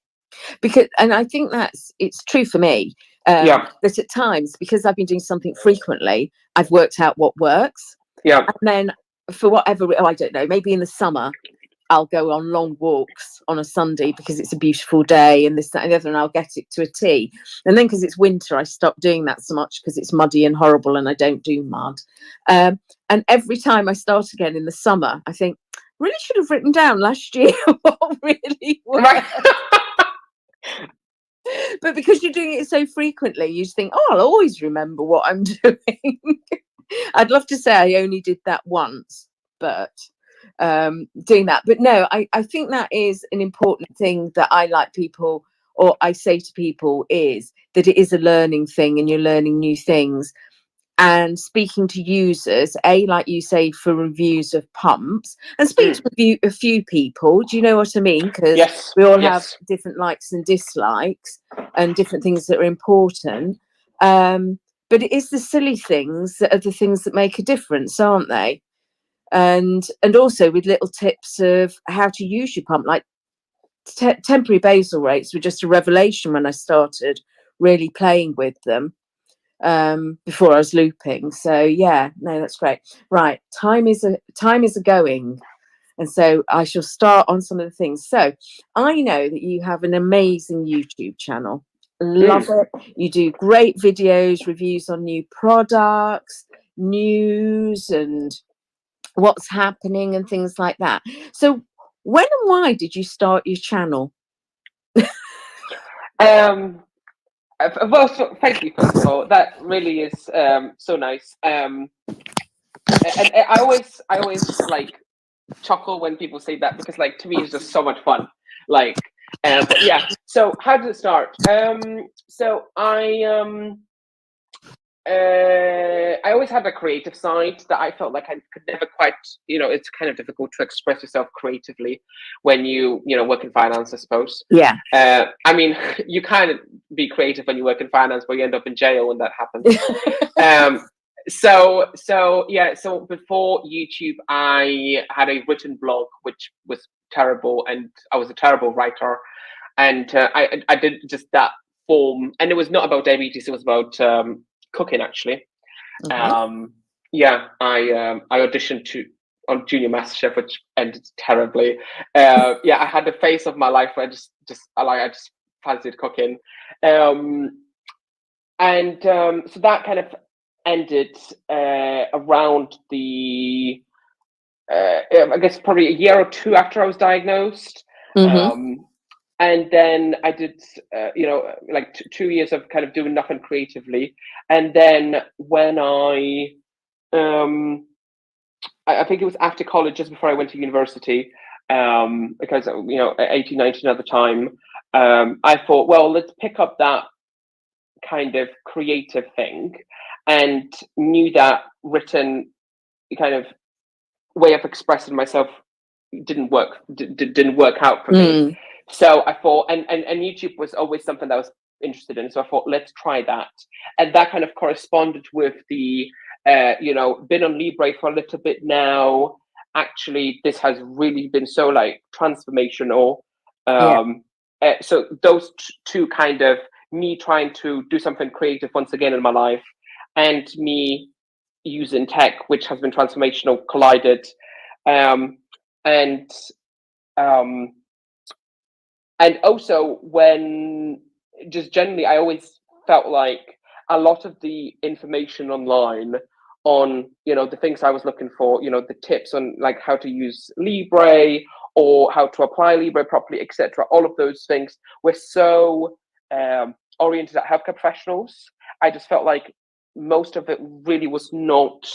Because, and I think it's true for me, that at times, because I've been doing something frequently, I've worked out what works. And then for whatever, I don't know, maybe in the summer I'll go on long walks on a Sunday because it's a beautiful day and this, that, and the other, and I'll get it to a T. And then because it's winter, I stop doing that so much because it's muddy and horrible and I don't do mud. And every time I start again in the summer, I think, really should have written down last year what really worked. Right. But because you're doing it so frequently, you just think, oh, I'll always remember what I'm doing. I'd love to say I only did that once, but doing that. But no, I think that is an important thing that I like people, or I say to people, is that it is a learning thing and you're learning new things. And speaking to users, like you say, for reviews of pumps, and speak to a few people. Do you know what I mean? Because we all have different likes and dislikes and different things that are important. But it is the silly things that are the things that make a difference, aren't they? And also with little tips of how to use your pump, like temporary basal rates were just a revelation when I started really playing with them. Before I was looping. So yeah, no, that's great. Right, time is a going, and so I shall start on some of the things. So I know that you have an amazing YouTube channel. Love it. You do great videos, reviews on new products, news, and what's happening and things like that. So when and why did you start your channel? Well, so thank you, first of all. That really is so nice. And I always like chuckle when people say that, because like to me it's just so much fun. Like, but yeah. So how did it start? So I always had a creative side that I felt like I could never quite, it's kind of difficult to express yourself creatively when you work in finance, I suppose. Yeah. I mean, you kind of be creative when you work in finance, but you end up in jail when that happens. So before YouTube, I had a written blog, which was terrible, and I was a terrible writer. And I did just that form, and it was not about diabetes, it was about cooking, actually. I auditioned on Junior MasterChef, which ended terribly. I had the face of my life where I just fancied cooking, so that kind of ended around the I guess probably a year or two after I was diagnosed. And then I did, like 2 years of kind of doing nothing creatively. And then when I think it was after college, just before I went to university, because, at 18, 19 at the time, I thought, well, let's pick up that kind of creative thing, and knew that written kind of way of expressing myself didn't work out for me. So I thought, and YouTube was always something that I was interested in. So I thought, let's try that. And that kind of corresponded with the, been on Libre for a little bit now. Actually, this has really been so like transformational. So those two kind of, me trying to do something creative once again in my life, and me using tech, which has been transformational, collided. And also, when just generally, I always felt like a lot of the information online on, the things I was looking for, the tips on like how to use Libre or how to apply Libre properly, etc. All of those things were so oriented at healthcare professionals. I just felt like most of it really was not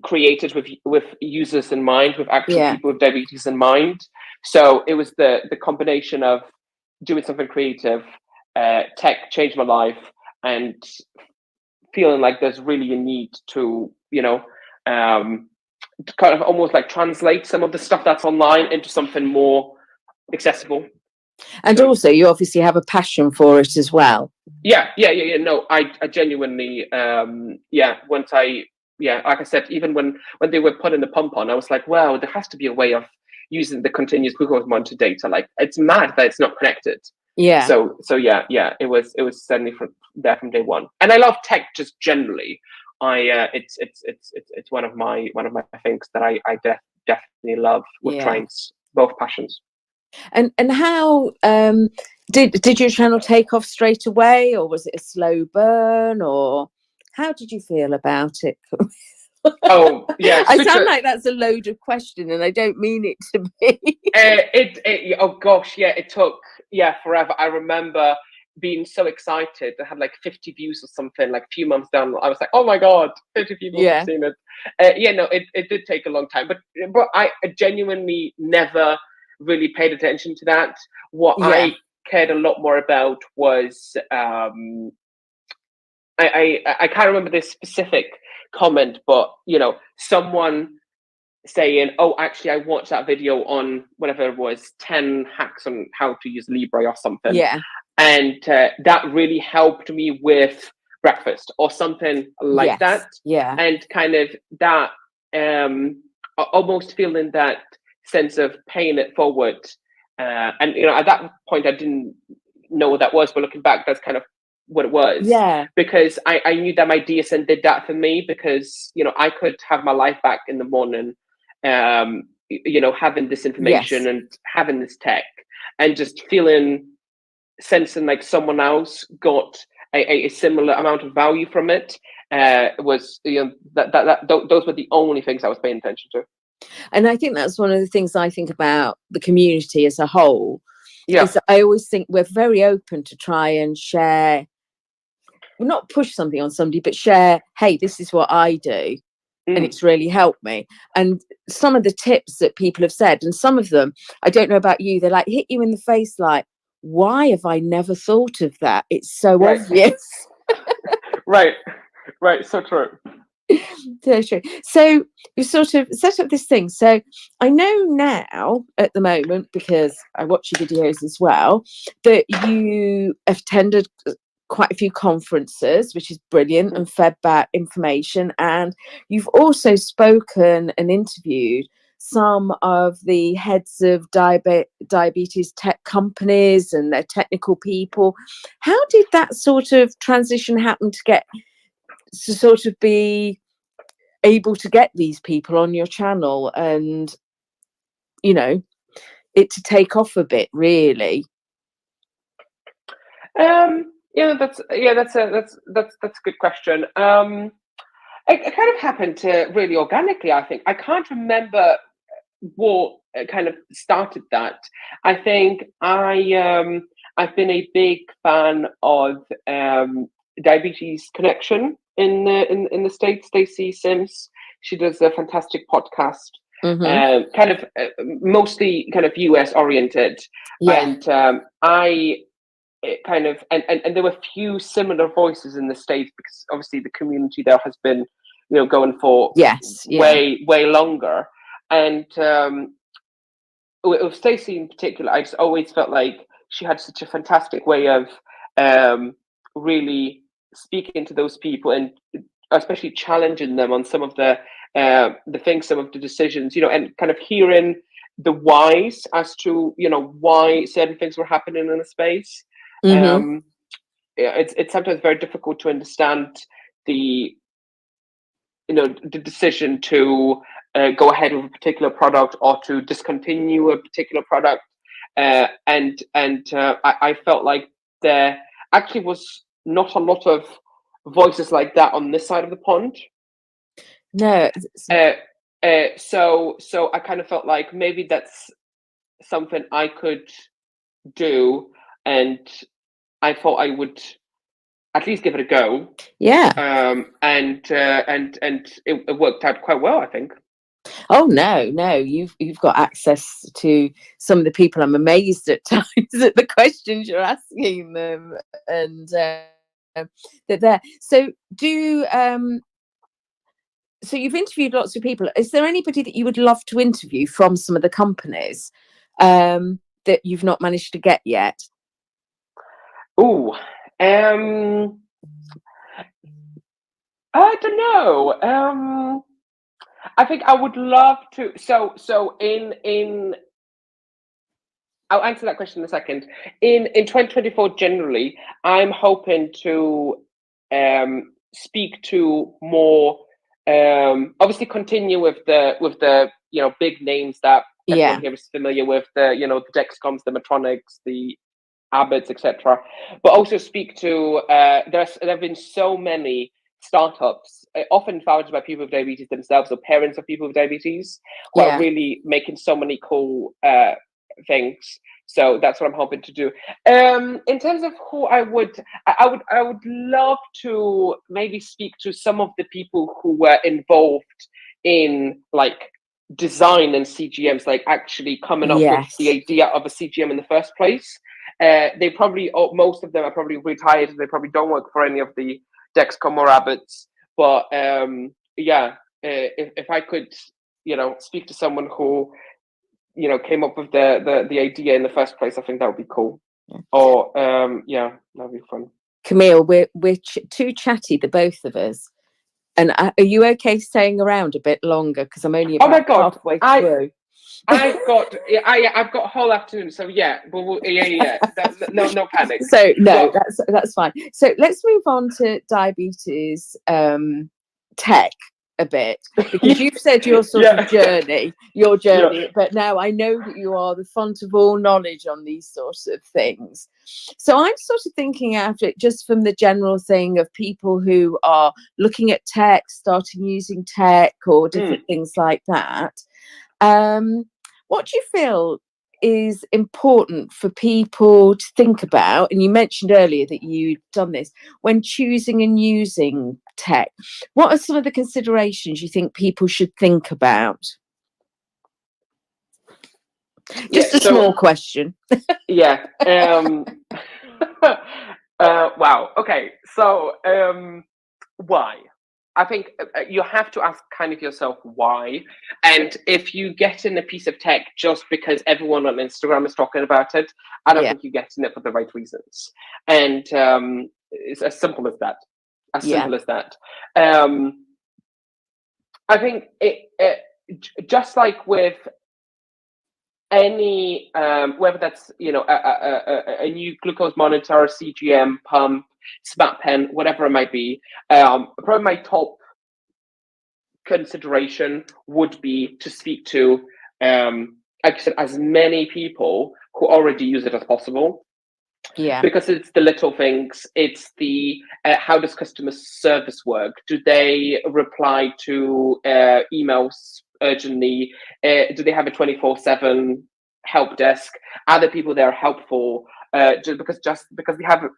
created with users in mind, with actual people with diabetes in mind. So it was the combination of doing something creative, tech changed my life, and feeling like there's really a need to, kind of almost like translate some of the stuff that's online into something more accessible. And also, you obviously have a passion for it as well. Yeah. No, I genuinely, once like I said, even when they were putting the pump on, I was like, well, there has to be a way of using the continuous glucose monitor data. Like, it's mad that it's not connected. Yeah. So it was certainly from day one. And I love tech just generally. it's one of my things that I definitely love with trains, both passions. And how did your channel take off straight away, or was it a slow burn, or how did you feel about it? Oh yeah, I sound like that's a loaded question, and I don't mean it to be. Oh gosh, yeah, it took forever. I remember being so excited. I had like 50 views or something, like a few months down. I was like, oh my god, 50 people have seen it. No, it did take a long time, but I genuinely never really paid attention to that. What I cared a lot more about was I can't remember this specific comment, but someone saying, oh, actually I watched that video on whatever it was, 10 hacks on how to use Libre or something, and that really helped me with breakfast or something like that, and kind of that almost feeling that sense of paying it forward, and at that point I didn't know what that was, but looking back, that's kind of what it was. Because I knew that my DSN did that for me, because I could have my life back in the morning, having this information and having this tech, and just sensing like someone else got a similar amount of value from it. Was those were the only things I was paying attention to. And I think that's one of the things I think about the community as a whole. Is I always think we're very open to try and share, not push something on somebody, but share, hey, this is what I do, and it's really helped me. And some of the tips that people have said, and some of them, I don't know about you, they like hit you in the face like, why have I never thought of that? It's so obvious. Right, so true. So true. So you sort of set up this thing. So I know now at the moment, because I watch your videos as well, that you have attended quite a few conferences, which is brilliant, and fed back information. And you've also spoken and interviewed some of the heads of diabetes tech companies and their technical people. How did that sort of transition happen to sort of be able to get these people on your channel, and it to take off a bit, really? That's a good question. It kind of happened really organically, I think. I can't remember what kind of started that. I think I've been a big fan of Diabetes Connection in the States. Stacy Sims, she does a fantastic podcast, kind of mostly kind of US oriented, and kind of and there were few similar voices in the States, because obviously the community there has been going for way longer. And with Stacy in particular, I just always felt like she had such a fantastic way of really speaking to those people, and especially challenging them on some of the things, some of the decisions, and kind of hearing the whys as to why certain things were happening in the space. It's sometimes very difficult to understand the the decision to go ahead with a particular product or to discontinue a particular product, and I felt like there actually was not a lot of voices like that on this side of the pond. No. So I kind of felt like maybe that's something I could do, and I thought I would at least give it a go. And it worked out quite well, I think. Oh no, you've got access to some of the people. I'm amazed at times at the questions you're asking them, and they're there. So so you've interviewed lots of people. Is there anybody that you would love to interview from some of the companies that you've not managed to get yet? Oh, I don't know. I think I would love to. So I'll answer that question in a second. In 2024, generally, I'm hoping to speak to more, obviously continue with the big names that everyone here is familiar with, the the Dexcoms, the Medtronics, the Abbots, etc. But also speak to there have been so many startups, often founded by people with diabetes themselves or parents of people with diabetes, who are really making so many cool things. So that's what I'm hoping to do. In terms of who I would love to maybe speak to some of the people who were involved in like design and CGMs, like actually coming up with the idea of a CGM in the first place. They probably, most of them are probably retired. They probably don't work for any of the Dexcom or Abbots. But if I could, speak to someone who, came up with the idea in the first place, I think that would be cool. Or that'd be fun. Kamil, we're too chatty, the both of us. And are you okay staying around a bit longer? Because I'm only about halfway through. I've got a whole afternoon, so no panic. So no, that's fine. So let's move on to diabetes tech a bit, because you've said your sort of journey, but now I know that you are the font of all knowledge on these sorts of things. So I'm sort of thinking after it just from the general thing of people who are looking at tech, starting using tech or different things like that. What do you feel is important for people to think about? And you mentioned earlier that you'd done this when choosing and using tech. What are some of the considerations you think people should think about? Just a small question. Wow. Okay. So why? I think you have to ask kind of yourself why. And if you get in a piece of tech just because everyone on Instagram is talking about it, I don't think you get in it for the right reasons. And it's as simple as that. Simple as that. I think it just like with any whether that's a new glucose monitor, CGM, pump, smart pen, whatever it might be, probably my top consideration would be to speak to, like I said, as many people who already use it as possible. Because it's the little things. It's the how does customer service work? Do they reply to emails urgently? Do they have a 24/7 help desk? Are the people there helpful? Just because they have a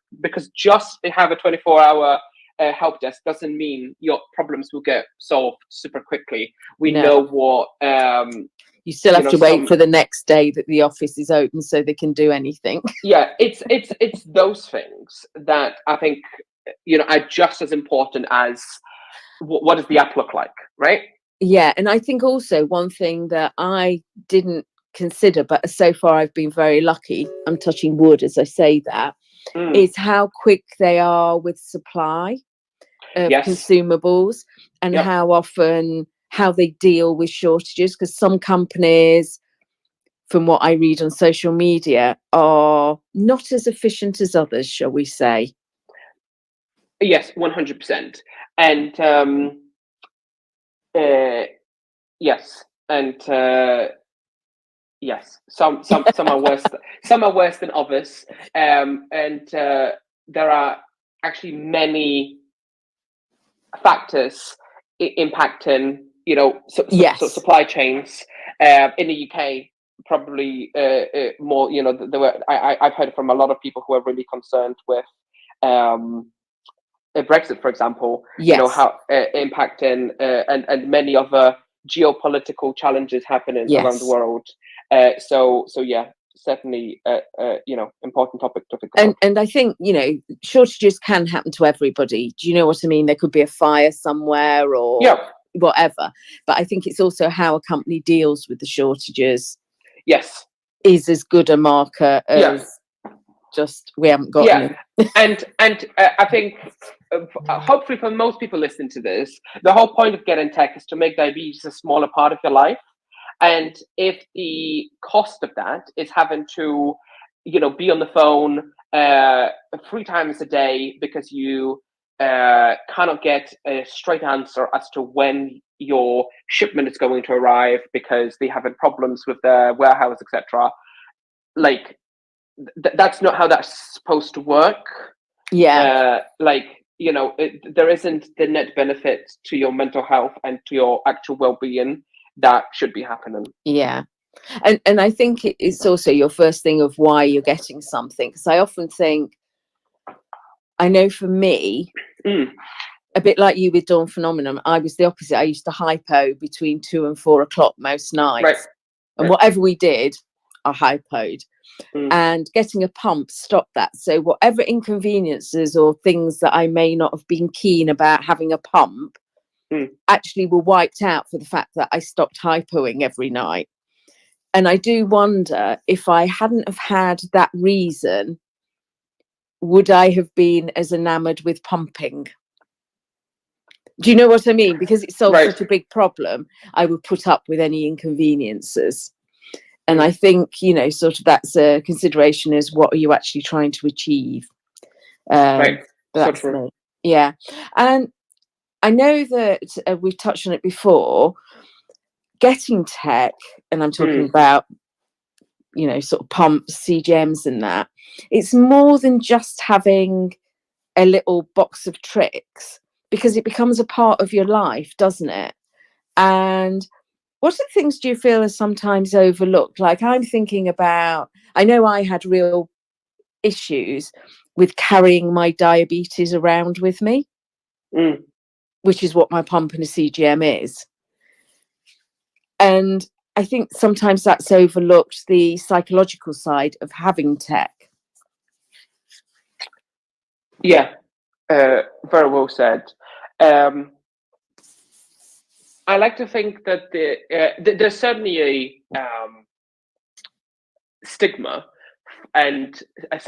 24-hour help desk doesn't mean your problems will get solved super quickly. We know what. You still have to wait for the next day that the office is open so they can do anything. It's those things that I think are just as important as what does the app look like, right? And I think also one thing that I didn't consider, but so far I've been very lucky, I'm touching wood as I say that, is how quick they are with supply of consumables, and how they deal with shortages, because some companies, from what I read on social media, are not as efficient as others, shall we say. Yes, 100%. And yes, some are worse. Some are worse than others, and there are actually many factors impacting, so supply chains. In the UK, probably more. I've heard from a lot of people who are really concerned with Brexit, for example. How impacting and many other geopolitical challenges happening around the world. So certainly important topic to think about. And I think shortages can happen to everybody. Do you know what I mean? There could be a fire somewhere or whatever, but I think it's also how a company deals with the shortages is as good a marker as just we haven't got any. and I think hopefully for most people listening to this, the whole point of getting tech is to make diabetes a smaller part of your life. And if the cost of that is having to, be on the phone 3 times a day because you cannot get a straight answer as to when your shipment is going to arrive because they having problems with their warehouse, etc. Like that's not how that's supposed to work. Yeah. There isn't the net benefit to your mental health and to your actual well-being that should be happening. Yeah. And I think it's also your first thing of why you're getting something. Because I often think, I know for me, a bit like you with Dawn Phenomenon, I was the opposite. I used to hypo between 2 and 4 o'clock most nights. Right. And whatever we did, I hypoed. And getting a pump stopped that. So whatever inconveniences or things that I may not have been keen about having a pump actually were wiped out for the fact that I stopped hypoing every night. And I do wonder, if I hadn't have had that reason, would I have been as enamored with pumping? Do you know what I mean? Because it solves such a big problem, I would put up with any inconveniences. And I think, sort of that's a consideration, is what are you actually trying to achieve? Right. So That's true. me. Yeah. And I know that we've touched on it before, getting tech, and I'm talking about, sort of pumps, CGMs and that, it's more than just having a little box of tricks, because it becomes a part of your life, doesn't it? And what are the things do you feel are sometimes overlooked? Like, I'm thinking about, I know I had real issues with carrying my diabetes around with me, which is what my pump and a CGM is. And I think sometimes that's overlooked, the psychological side of having tech. Yeah, very well said. I like to think that there's certainly a stigma, and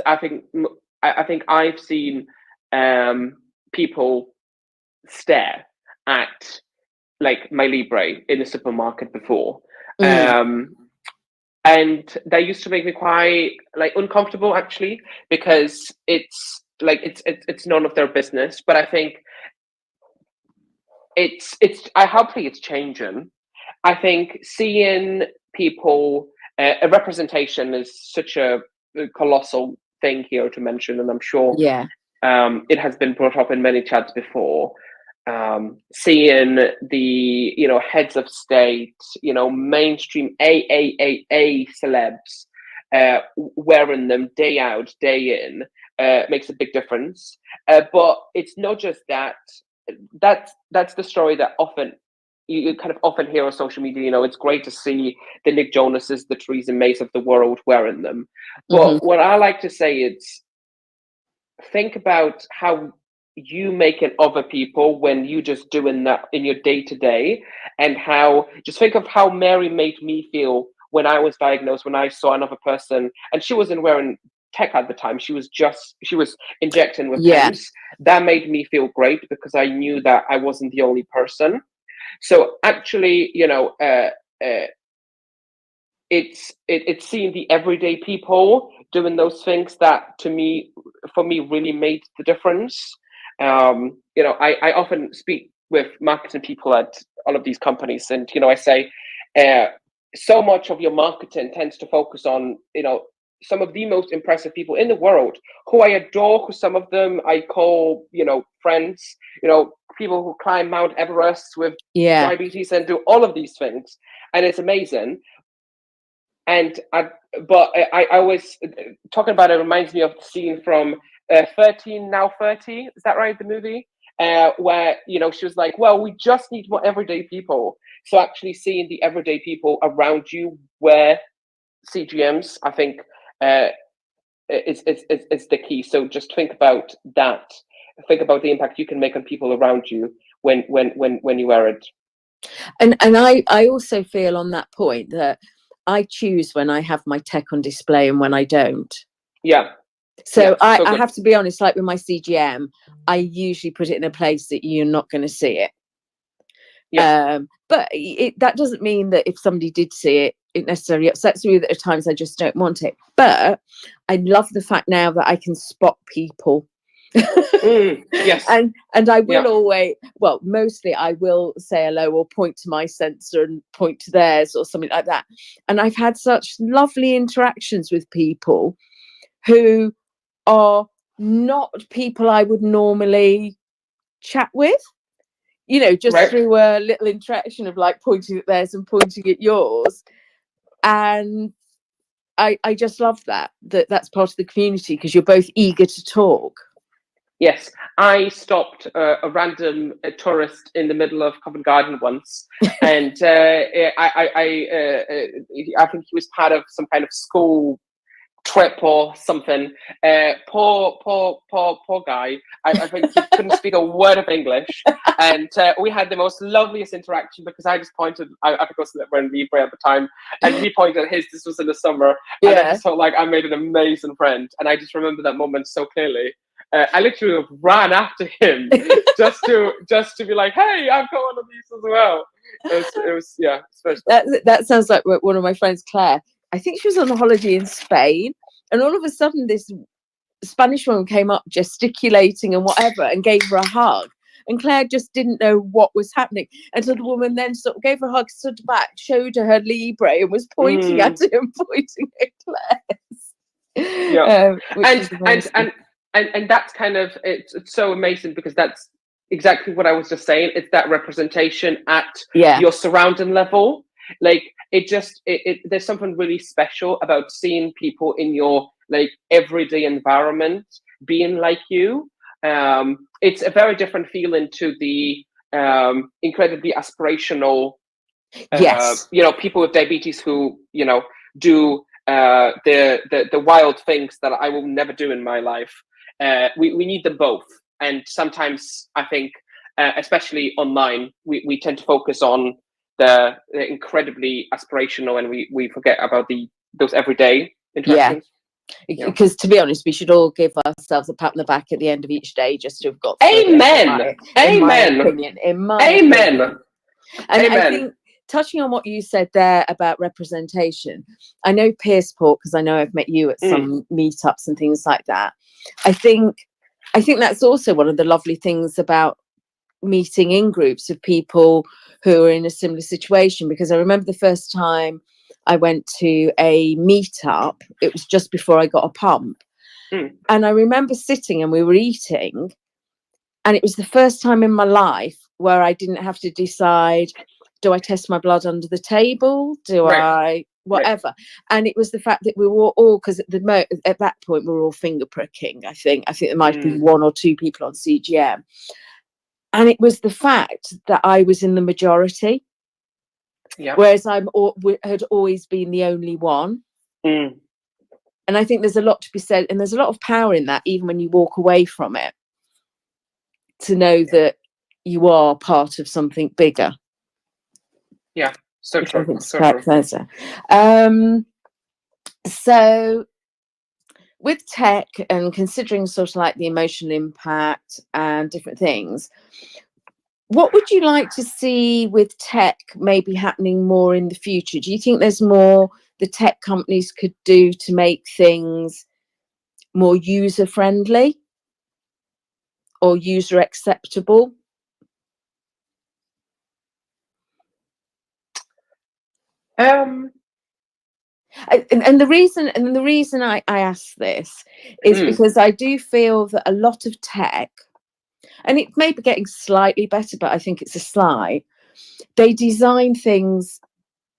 I think I've seen people stare at like my Libre in the supermarket before, and that used to make me quite uncomfortable, actually, because it's none of their business. But I think hopefully it's changing. I think seeing people, a representation is such a colossal thing here to mention, and I'm sure it has been brought up in many chats before. Seeing the heads of state, mainstream AAAA celebs wearing them day out, day in, makes a big difference. But it's not just that. That's the story that often you kind of often hear on social media. It's great to see the Nick Jonases, the Theresa Mays of the world wearing them. But what I like to say is, think about how you make it other people when you just doing that in your day to day, and just think of how Mary made me feel when I was diagnosed, when I saw another person, and she wasn't wearing tech at the time. She was injecting with pens. That made me feel great, because I knew that I wasn't the only person. So actually, it's seeing the everyday people doing those things that, for me, really made the difference. I often speak with marketing people at all of these companies, and I say, so much of your marketing tends to focus on some of the most impressive people in the world, who I adore, who some of them I call friends, people who climb Mount Everest with diabetes and do all of these things, and it's amazing. And I always talking about it reminds me of the scene from 13 Now 30. Is that right? The movie where she was like, well, we just need more everyday people. So actually seeing the everyday people around you wear CGMs, I think it's the key. So just think about that. Think about the impact you can make on people around you when you wear it. And I also feel on that point that I choose when I have my tech on display and when I don't. Yeah. So I have to be honest, like with my CGM, I usually put it in a place that you're not going to see it. Yeah. But that doesn't mean that if somebody did see it, it necessarily upsets me. That at times I just don't want it. But I love the fact now that I can spot people. Yes. And I will always, well, mostly I will say hello or point to my sensor and point to theirs or something like that. And I've had such lovely interactions with people who are not people I would normally chat with, you know, just through a little interaction of like pointing at theirs and pointing at yours. And I just love that's part of the community, because you're both eager to talk. Yes, I stopped a random tourist in the middle of Covent Garden once, and I think he was part of some kind of school trip or something. Poor guy. I think he couldn't speak a word of English, and we had the most loveliest interaction, because I just pointed. I think I was wearing Libre at the time, and he pointed at his. This was in the summer, and I just felt like I made an amazing friend, and I just remember that moment so clearly. I literally ran after him just to be like, hey, I'm going on these as well. It was special. That sounds like one of my friends, Claire. I think she was on a holiday in Spain, and all of a sudden this Spanish woman came up gesticulating and whatever and gave her a hug. And Claire just didn't know what was happening. And so the woman then sort of gave her a hug, stood back, showed her Libre, and was pointing at him, pointing at Claire's. Yeah. And that's kind of, it's so amazing, because that's exactly what I was just saying. It's that representation at your surrounding level. Like, there's something really special about seeing people in your like everyday environment being like you. It's a very different feeling to the incredibly aspirational, you know, people with diabetes who, you know, do the wild things that I will never do in my life. We need them both, and sometimes I think, especially online, we tend to focus on the incredibly aspirational, and we forget about those everyday interactions. Because to be honest, we should all give ourselves a pat on the back at the end of each day, just to have got Amen. In my opinion. Amen. And I think, touching on what you said there about representation, I know Peersport, because I know I've met you at some meetups and things like that. I think that's also one of the lovely things about meeting in groups of people who are in a similar situation, because I remember the first time I went to a meetup, it was just before I got a pump. And I remember sitting and we were eating, and it was the first time in my life where I didn't have to decide, do I test my blood under the table? Do I whatever? And it was the fact that we were all, because at that point we were all finger pricking. I think there might have been one or two people on CGM, and it was the fact that I was in the majority, whereas I had always been the only one. And I think there's a lot to be said, and there's a lot of power in that, even when you walk away from it, to know that you are part of something bigger. Yeah, so true. So with tech, and considering sort of like the emotional impact and different things, what would you like to see with tech maybe happening more in the future? Do you think there's more the tech companies could do to make things more user friendly or user acceptable? And the reason I ask this is because I do feel that a lot of tech, and it may be getting slightly better, but I think it's a slight, they design things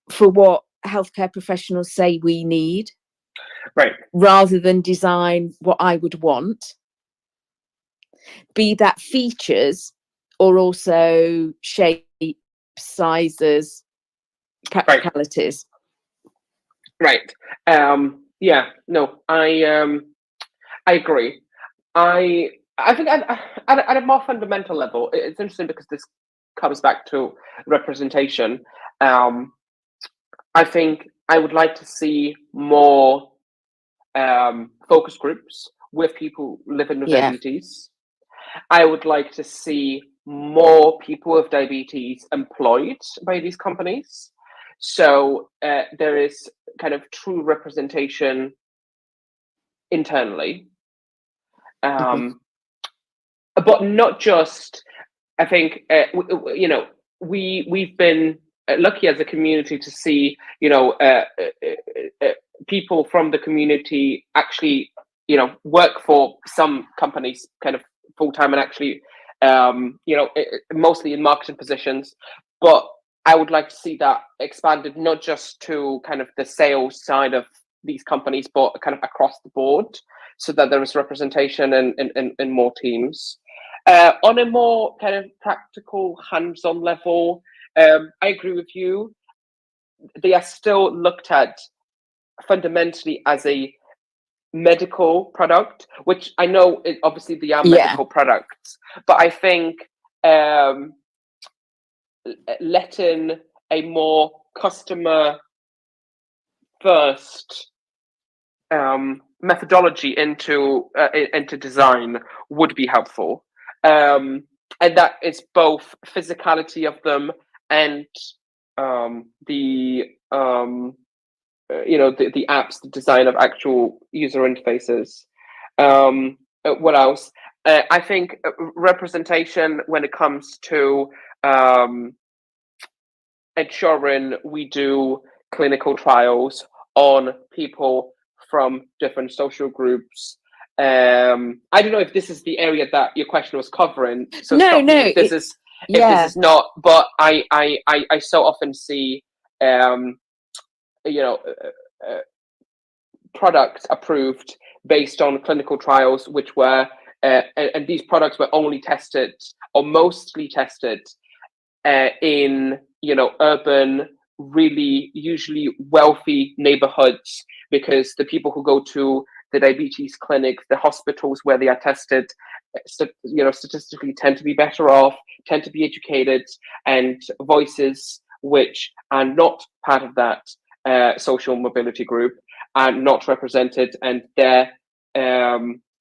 for what healthcare professionals say we need, rather than design what I would want, be that features or also shape, sizes, practicalities. Yeah, no, I agree. I think at a more fundamental level, it's interesting because this comes back to representation. I think I would like to see more focus groups with people living with diabetes. I would like to see more people with diabetes employed by these companies. So there is kind of true representation internally. but not just. I think we've been lucky as a community to see people from the community actually work for some companies kind of full time and actually mostly in marketing positions. But I would like to see that expanded not just to kind of the sales side of these companies, but kind of across the board, so that there is representation in more teams. On a more kind of practical, hands-on level, I agree with you. They are still looked at fundamentally as a medical product, which I know obviously they are medical products, but I think letting a more customer first methodology into design would be helpful, and that is both physicality of them and the apps, the design of actual user interfaces. What else? I think representation when it comes to ensuring we do clinical trials on people from different social groups. I don't know if this is the area that your question was covering. So no, if this is not, but I so often see products approved based on clinical trials, which were and these products were only tested or mostly tested in urban, really usually wealthy neighborhoods, because the people who go to the diabetes clinic, the hospitals where they are tested, statistically tend to be better off, tend to be educated, and voices which are not part of that social mobility group are not represented, and their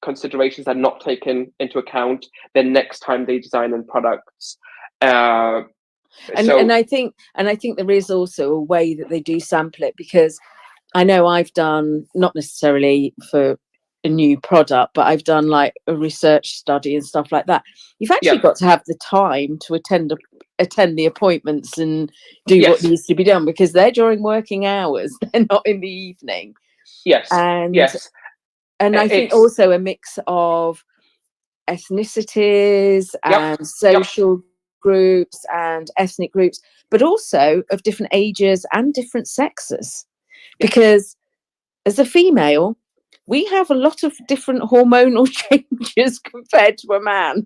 considerations are not taken into account the next time they design in products. And I think there is also a way that they do sample it, because I know I've done, not necessarily for a new product, but I've done like a research study and stuff like that. You've actually got to have the time to attend the appointments and do what needs to be done, because they're during working hours. They're not in the evening. And I think also a mix of ethnicities and social groups and ethnic groups, but also of different ages and different sexes, because as a female we have a lot of different hormonal changes compared to a man.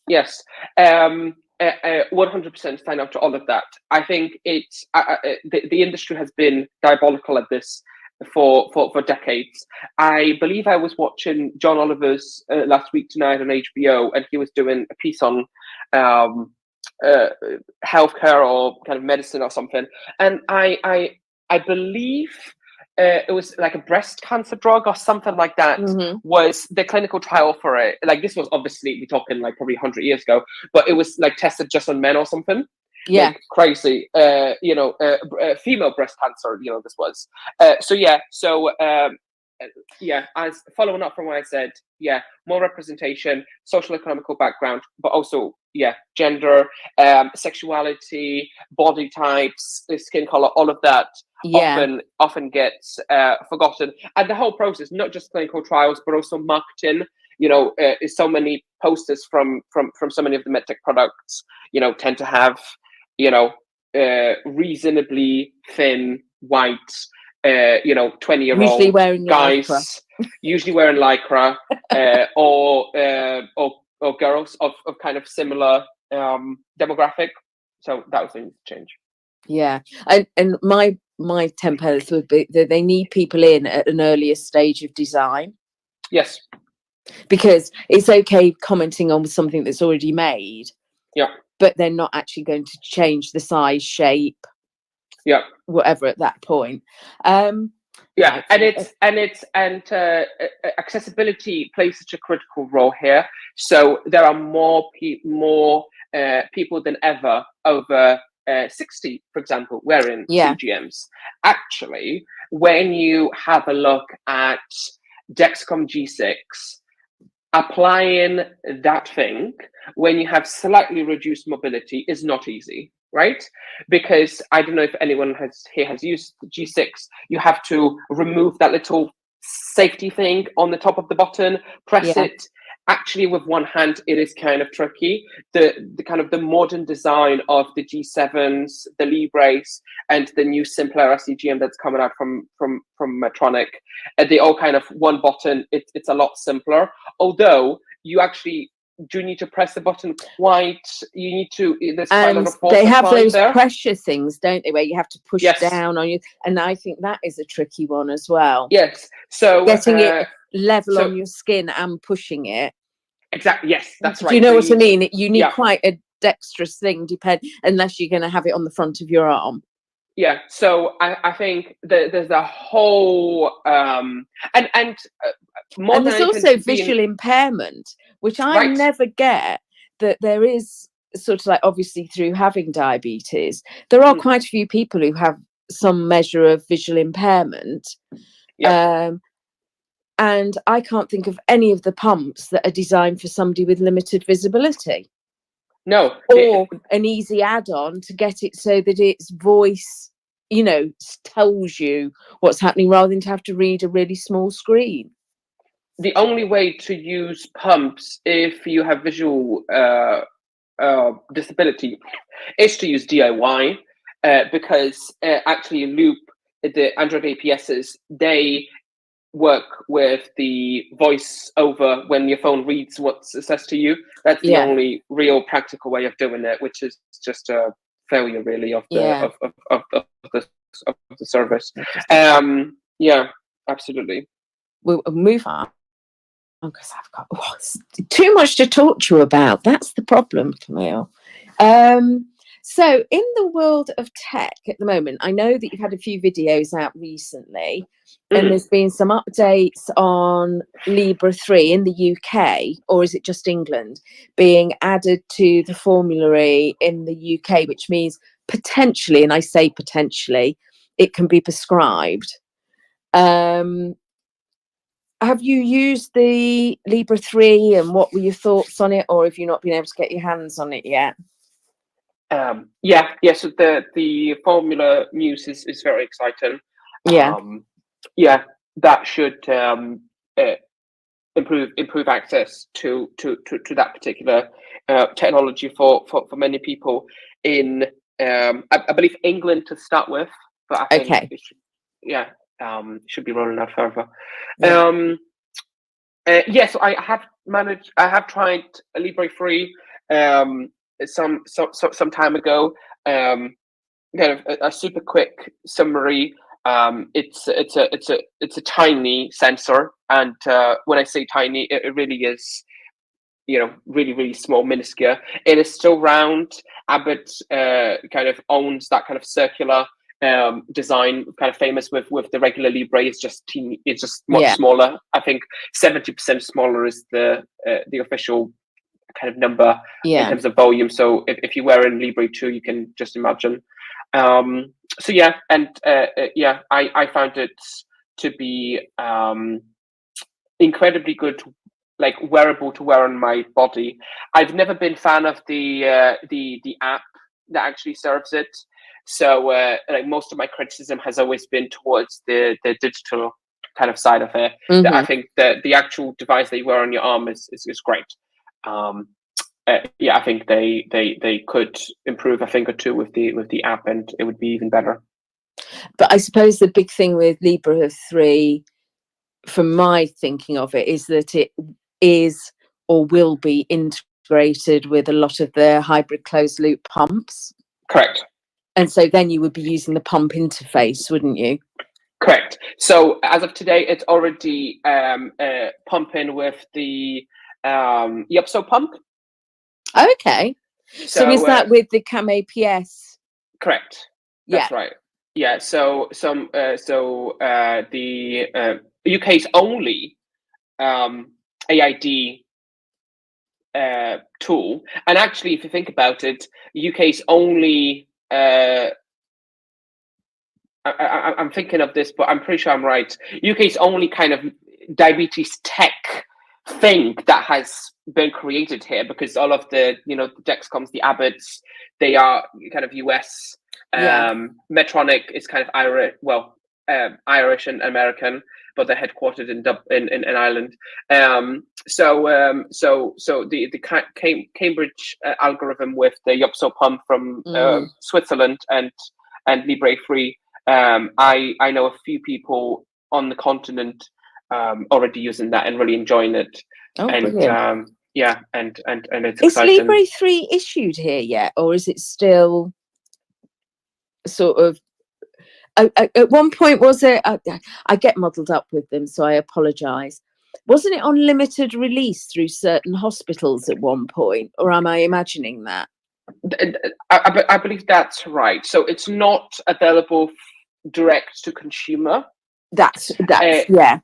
100% sign up to all of that. I think it's the industry has been diabolical at this for decades. I believe I was watching John Oliver's last week tonight on HBO, and he was doing a piece on healthcare or kind of medicine or something, and I believe it was like a breast cancer drug or something like that was the clinical trial for it. Like, this was obviously, we're talking like probably 100 years ago, but it was like tested just on men or something. Like crazy, female breast cancer, this was. As following up from what I said, more representation, social economical background, but also, gender, sexuality, body types, skin color, all of that often gets forgotten. And the whole process, not just clinical trials, but also marketing. So many posters from so many of the medtech products, tend to have, reasonably thin, white, 20-year-old guys, usually wearing lycra, or girls of kind of similar demographic. So that was a change. And my template would be that they need people in at an earlier stage of design. Because it's okay commenting on something that's already made, but they're not actually going to change the size, shape, whatever at that point. And accessibility plays such a critical role here. So there are more people than ever over 60, for example, wearing CGMs. Actually, when you have a look at Dexcom G6, applying that thing when you have slightly reduced mobility is not easy, right? Because I don't know if anyone has used the G6. You have to remove that little safety thing on the top of the button, press Yeah. it. Actually, with one hand, it is kind of tricky. The kind of the modern design of the G7s, the Libres, and the new simpler CGM that's coming out from Medtronic, they all kind of one button. It's a lot simpler. Although you actually do need to press the button quite. You need to. There's quite a lot And of force they have applied those there. pressure things, don't they, where you have to push Yes. down on you. And I think that is a tricky one as well. Yes. So getting it level so on your skin and pushing it. exactly. Yes, that's right. Do you know So what I mean? You need yeah. quite a dexterous thing, unless you're going to have it on the front of your arm. Yeah, so I think there's a whole and more and than there's anything also visual impairment, which I right. never get. That there is sort of like, obviously through having diabetes, there are quite a few people who have some measure of visual impairment. Yeah. And I can't think of any of the pumps that are designed for somebody with limited visibility. No. Or an easy add-on to get it so that its voice, tells you what's happening rather than to have to read a really small screen. The only way to use pumps if you have visual disability is to use DIY, because actually Loop, the Android APSs, they work with the voice over when your phone reads what it says to you. That's the only real practical way of doing it, which is just a failure really of the of the service. Yeah, absolutely. We'll move on because I've got too much to talk to you about. That's the problem, Kamil. So in the world of tech at the moment, I know that you've had a few videos out recently, and there's been some updates on Libre 3 in the UK, or is it just England, being added to the formulary in the UK, which means potentially, and I say potentially, it can be prescribed. Have you used the Libre 3, and what were your thoughts on it, or have you not been able to get your hands on it yet? So the formula news is very exciting. That should improve access to that particular technology for many people in I believe England to start with, but I think it should be rolling out further. So I have tried a Libre 3 some time ago. Kind of a super quick summary. It's a tiny sensor, and when I say tiny, it really is, really, really small, minuscule. It is still round. Abbott kind of owns that kind of circular design, kind of famous with the regular Libre. It's just teeny. It's just much smaller. I think 70% smaller is the official kind of number in terms of volume. So if you were in Libre 2, you can just imagine. I found it to be incredibly good, like wearable to wear on my body. I've never been a fan of the app that actually serves it. So like most of my criticism has always been towards the digital kind of side of it. I think that the actual device that you wear on your arm is great. I think they could improve a thing or two with the app, and it would be even better. But I suppose the big thing with Libre 3, from my thinking of it, is that it is or will be integrated with a lot of the hybrid closed loop pumps. Correct. And so then you would be using the pump interface, wouldn't you? Correct. So as of today, it's already pumping with the Yupso pump. Okay. So is that with the CAM APS? Correct. That's right. Yeah. So the UK's only AID tool, and actually, if you think about it, UK's only I'm thinking of this, but I'm pretty sure I'm right. UK's only kind of diabetes tech thing that has been created here, because all of the the Dexcoms, the Abbotts, they are kind of US. Medtronic is kind of Irish and American, but they're headquartered in Ireland. So the Cambridge algorithm with the Insulin Pump from Switzerland and Libre 3. I know a few people on the continent already using that and really enjoying it. Brilliant. And it's Is exciting. Libre 3 issued here yet, or is it still sort of? At one point, was it? I get muddled up with them, so I apologise. Wasn't it on limited release through certain hospitals at one point, or am I imagining that? I believe that's right. So it's not available direct to consumer. That's yeah.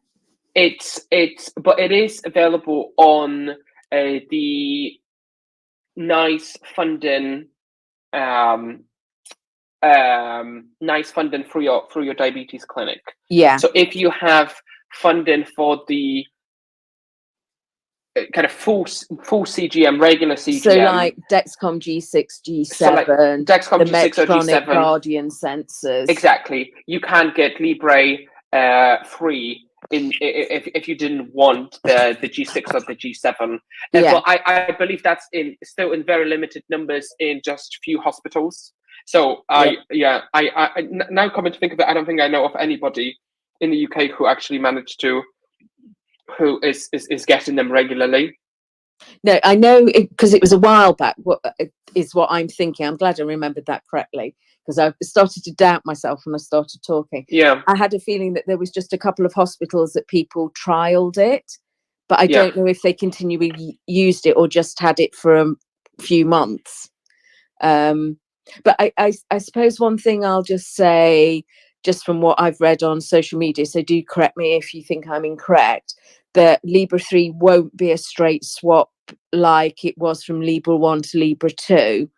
But it is available on the NICE funding. NICE funding through your diabetes clinic. Yeah. So if you have funding for the kind of full CGM, regular CGM, so like Dexcom G6, G7, so like Dexcom the G6 or Medtronic G7, Guardian sensors. Exactly. You can get Libre 3 if you didn't want the G6 or the G7. But I believe that's still in very limited numbers in just few hospitals. So I now coming to think of it, I don't think I know of anybody in the UK who actually managed to, who is getting them regularly. No, I know because it was a while back. What is what I'm thinking? I'm glad I remembered that correctly, because I started to doubt myself when I started talking. Yeah, I had a feeling that there was just a couple of hospitals that people trialed it, but I don't know if they continually used it or just had it for a few months. But I suppose one thing I'll just say, just from what I've read on social media, so do correct me if you think I'm incorrect, that Libre 3 won't be a straight swap like it was from Libre 1 to Libre 2.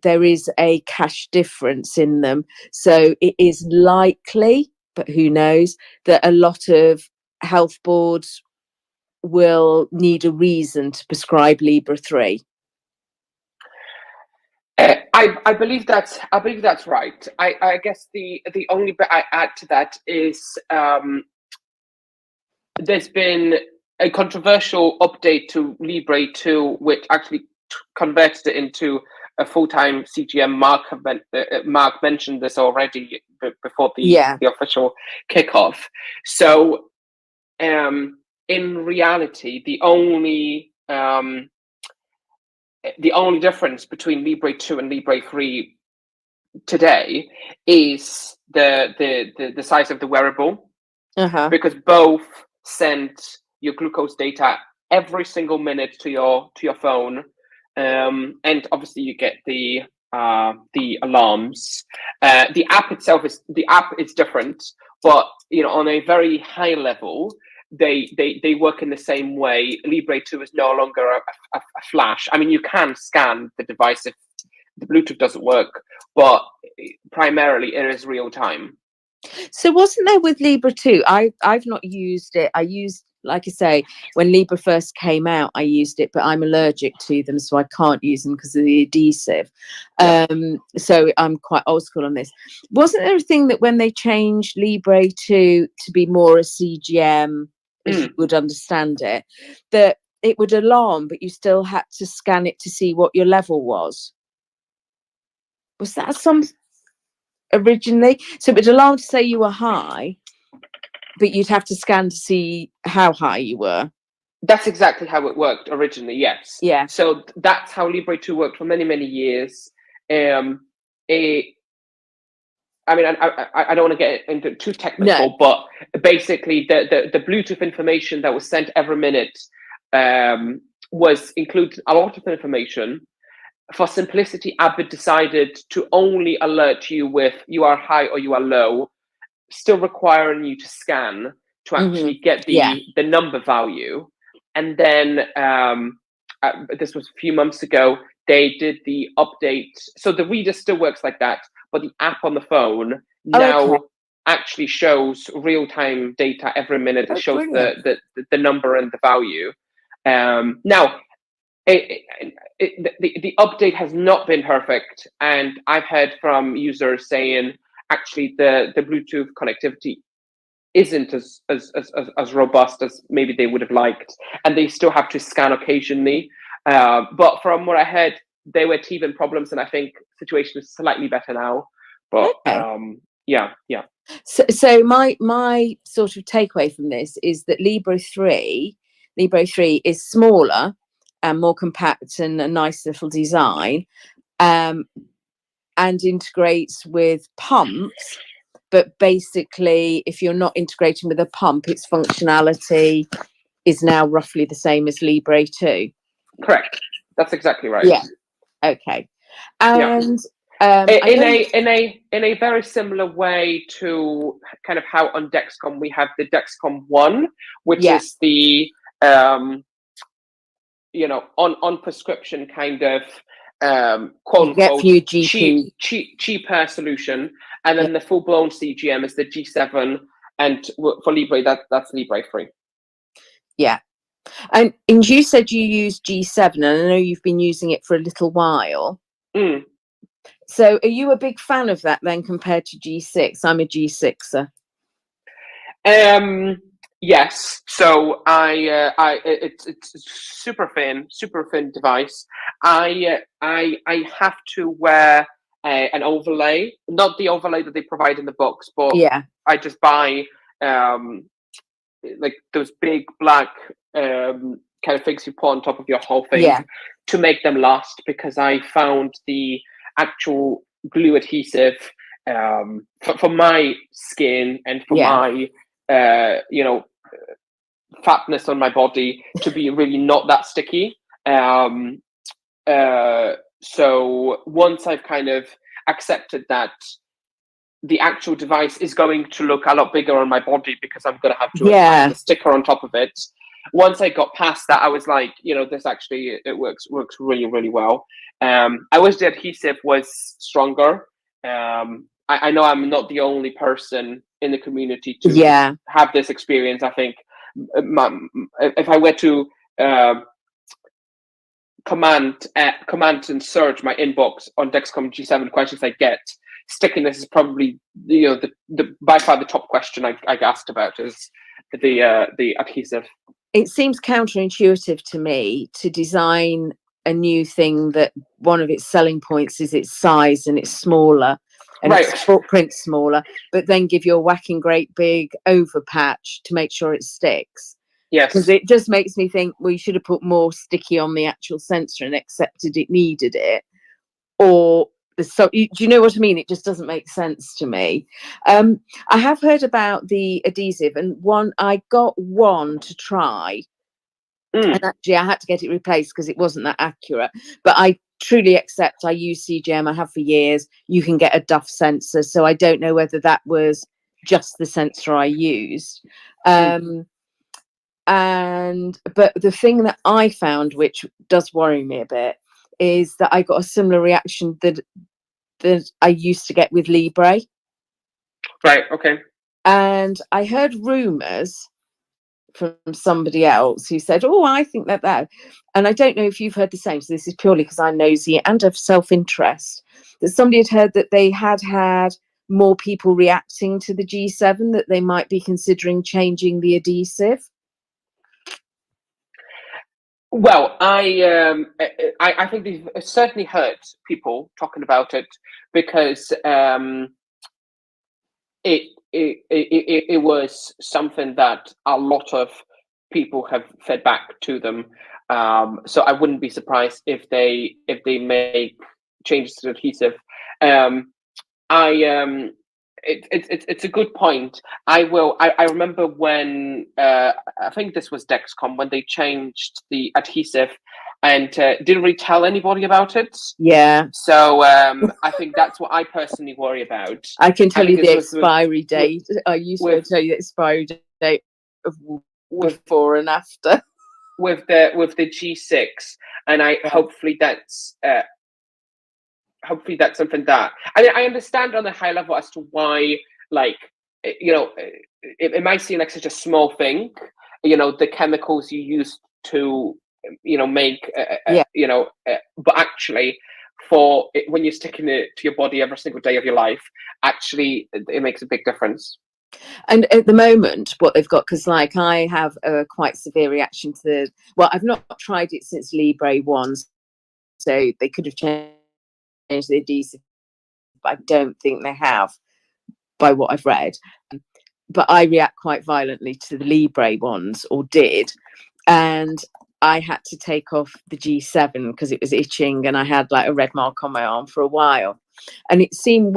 There is a cash difference in them. So it is likely, but who knows, that a lot of health boards will need a reason to prescribe Libre 3. I believe that's right. I guess the only bit I add to that is there's been a controversial update to Libre 2, which actually converted it into a full-time CGM. Mark mentioned this already before the official kickoff. So in reality, the only difference between Libre 2 and Libre 3 today is the size of the wearable, because both send your glucose data every single minute to your phone, and obviously you get the alarms. The app itself is different, but on a very high level, they work in the same way. Libre 2 is no longer a flash. I mean, you can scan the device if the Bluetooth doesn't work, but primarily it is real time. So wasn't there with Libre 2? I've not used it. I used, like I say, when Libre first came out, I used it, but I'm allergic to them, so I can't use them because of the adhesive. So I'm quite old school on this. Wasn't there a thing that when they changed Libre 2 to be more a CGM, as you would understand it, that it would alarm, but you still had to scan it to see what your level was? Was that originally? So it would alarm to say you were high, but you'd have to scan to see how high you were. That's exactly how it worked originally, yes. Yeah. So that's how Libre 2 worked for many, many years. I mean, I don't want to get into too technical, but basically the Bluetooth information that was sent every minute was included a lot of information. For simplicity, Abbott decided to only alert you with you are high or you are low, still requiring you to scan to actually get the number value. And then this was a few months ago, they did the update. So the reader still works like that, but the app on the phone now actually shows real-time data every minute. It shows brilliant. the number and the value. Now, the update has not been perfect, and I've heard from users saying actually the Bluetooth connectivity isn't as robust as maybe they would have liked, and they still have to scan occasionally. But from what I heard, they were teething problems, and I think the situation is slightly better now. But Okay. yeah. So my sort of takeaway from this is that Libre 3 is smaller and more compact and a nice little design, and integrates with pumps. But basically, if you're not integrating with a pump, its functionality is now roughly the same as Libre 2. Correct. That's exactly right. Yeah. Okay. And in a very similar way to kind of how on Dexcom we have the Dexcom One, which is the on prescription kind of quote unquote cheaper solution, and then the full blown CGM is the G7, and for Libre that's Libre 3. Yeah. And you said you use G7, and I know you've been using it for a little while. So are you a big fan of that then compared to G6? I'm a G6er. Yes. So it's super thin device. I have to wear an overlay, not the overlay that they provide in the box, but I just buy like those big black kind of things you put on top of your whole thing to make them last, because I found the actual glue adhesive for my skin and for my fatness on my body to be really not that sticky. So once I've kind of accepted that the actual device is going to look a lot bigger on my body because I'm going to have to attach the sticker on top of it. Once I got past that, I was like, this actually, it works really, really well. I wish the adhesive was stronger. I know I'm not the only person in the community to have this experience. I think if I were to command and search my inbox on Dexcom G7 questions I get, stickiness is probably the by far the top question I asked about is the adhesive. It seems counterintuitive to me to design a new thing that one of its selling points is its size and it's smaller and its footprint smaller, but then give you a whacking great big over patch to make sure it sticks. Yes, because it just makes me think, well, you should have put more sticky on the actual sensor and accepted it needed it, or so. Do you know what I mean? It just doesn't make sense to me. I have heard about the adhesive, and I got one to try, and actually I had to get it replaced because it wasn't that accurate. But I truly accept, I use CGM, I have for years. You can get a Duff sensor, so I don't know whether that was just the sensor I used. But the thing that I found, which does worry me a bit, is that I got a similar reaction that I used to get with Libre. Right. Okay. And I heard rumours from somebody else who said, "Oh, I think that," and I don't know if you've heard the same. So this is purely because I'm nosy and of self-interest. That somebody had heard that they had more people reacting to the G7, that they might be considering changing the adhesive. Well, I think they've certainly heard people talking about it, because it was something that a lot of people have fed back to them. So I wouldn't be surprised if they make changes to the adhesive. It's a good point. I remember when I think this was Dexcom, when they changed the adhesive and didn't really tell anybody about it. Yeah. So I think that's what I personally worry about. I can tell you the expiry date. I used to tell you the expiry date of before and after. With the G6, and hopefully that's something that I understand on a high level as to why, like, it might seem like such a small thing, the chemicals you use to, make, but actually, when you're sticking it to your body every single day of your life, actually, it makes a big difference. And at the moment, what they've got, because like I have a quite severe reaction to I've not tried it since Libre 1, so they could have changed the adhesive, but I don't think they have, by what I've read. But I react quite violently to the Libre ones, or did, and I had to take off the G7 because it was itching, and I had like a red mark on my arm for a while. And it seemed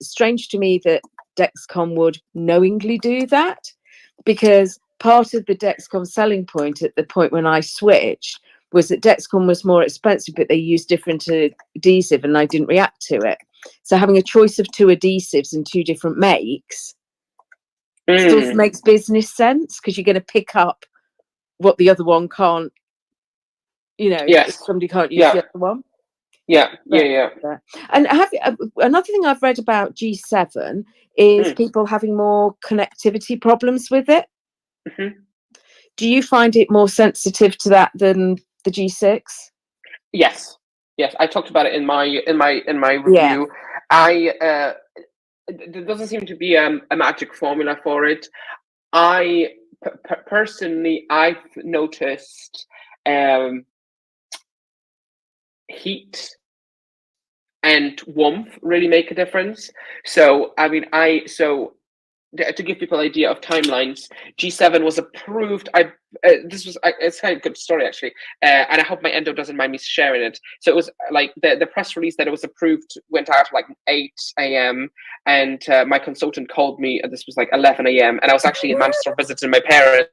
strange to me that Dexcom would knowingly do that, because part of the Dexcom selling point at the point when I switched was that Dexcom was more expensive, but they used different adhesive, and I didn't react to it. So having a choice of 2 adhesives and 2 different makes sort of makes business sense, because you're going to pick up what the other one can't. If somebody can't use the other one. Yeah. And another thing I've read about G7 is people having more connectivity problems with it. Mm-hmm. Do you find it more sensitive to that than the G6? Yes. I talked about it in my review. There doesn't seem to be a magic formula for it. Personally, I've noticed heat and warmth really make a difference. So to give people an idea of timelines, G7 was approved. It's kind of a good story actually, and I hope my endo doesn't mind me sharing it. So it was like the press release that it was approved went out like 8 a.m. and my consultant called me, and this was like 11 a.m. and I was actually in Manchester visiting my parents,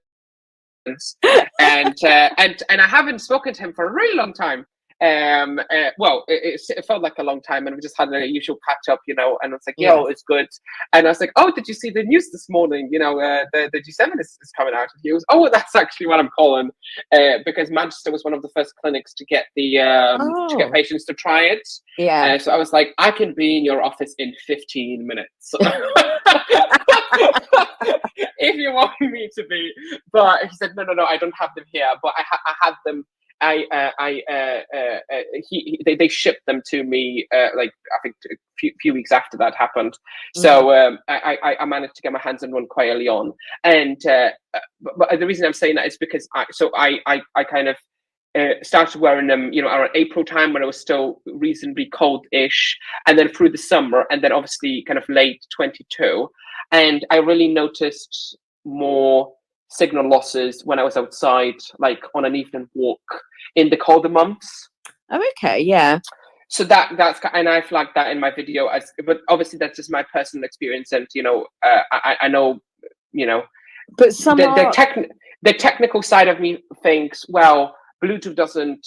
and I haven't spoken to him for a really long time. It felt like a long time, and we just had a usual catch up, and it's like, yo, it's good. And I was like, oh, did you see the news this morning? The G7 is coming out. And he was, oh, that's actually what I'm calling, because Manchester was one of the first clinics to get to get patients to try it. Yeah. So I was like, I can be in your office in 15 minutes. If you want me to be. But he said, no, I don't have them here, but I had them. They shipped them to me like I think a few weeks after that happened. So I managed to get my hands on one quite early on, and but the reason I'm saying that is because I kind of started wearing them, around April time when it was still reasonably cold-ish, and then through the summer, and then obviously kind of late 22, and I really noticed more signal losses when I was outside, like on an evening walk in the colder months. Oh, okay, yeah. So that's, and I flagged that in my video but obviously that's just my personal experience, and I know, but some the technical side of me thinks, well, Bluetooth doesn't,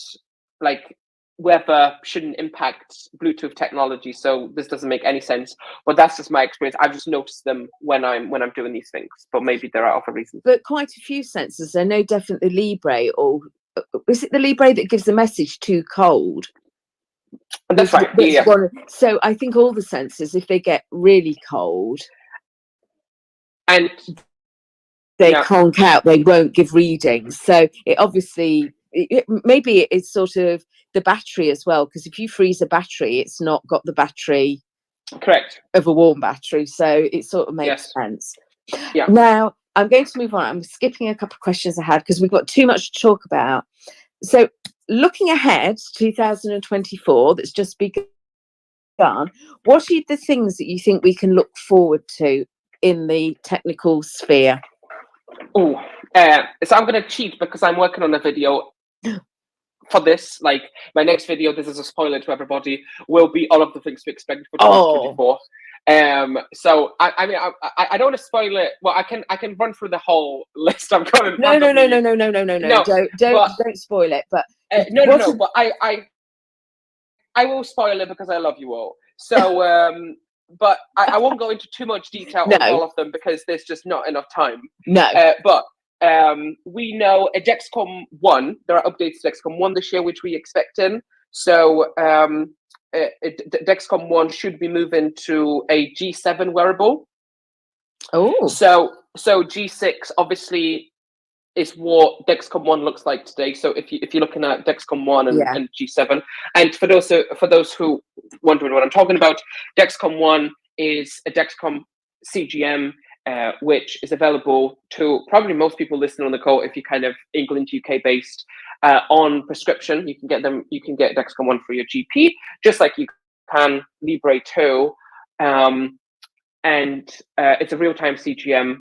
like, weather shouldn't impact Bluetooth technology, so this doesn't make any sense. But that's just my experience. I've just noticed them when I'm doing these things, but maybe there are other reasons. But quite a few sensors. I know definitely Libre, or is it the Libre that gives the message too cold? That's right. Yeah. So I think all the sensors, if they get really cold and they conk out, they won't give readings. So it obviously, maybe it's sort of the battery as well, because if you freeze a battery, it's not got the battery correct of a warm battery, so it sort of makes sense. Yeah. Now I'm going to move on. I'm skipping a couple of questions I had because we've got too much to talk about. So looking ahead to 2024, that's just begun, what are the things that you think we can look forward to in the technical sphere? So I'm going to cheat because I'm working on a video for this. Like, my next video, this is a spoiler to everybody, will be all of the things we expect for 2024. So I mean, I don't want to spoil it. Well, I can run through the whole list. I'm going. No. Don't spoil it. But no. But I will spoil it because I love you all. So but I won't go into too much detail on all of them because there's just not enough time. No. But we know Dexcom 1, there are updates to Dexcom 1 this year, which we expect in. So Dexcom 1 should be moving to a G7 wearable. Oh, So G6 obviously is what Dexcom One looks like today. So if you're looking at Dexcom One yeah. and G7, and for those who wondering what I'm talking about, Dexcom One is a Dexcom CGM, which is available to probably most people listening on the call. If you're kind of England, UK based, on prescription, you can get them. You can get Dexcom One for your GP, just like you can Libre 2, and it's a real-time CGM.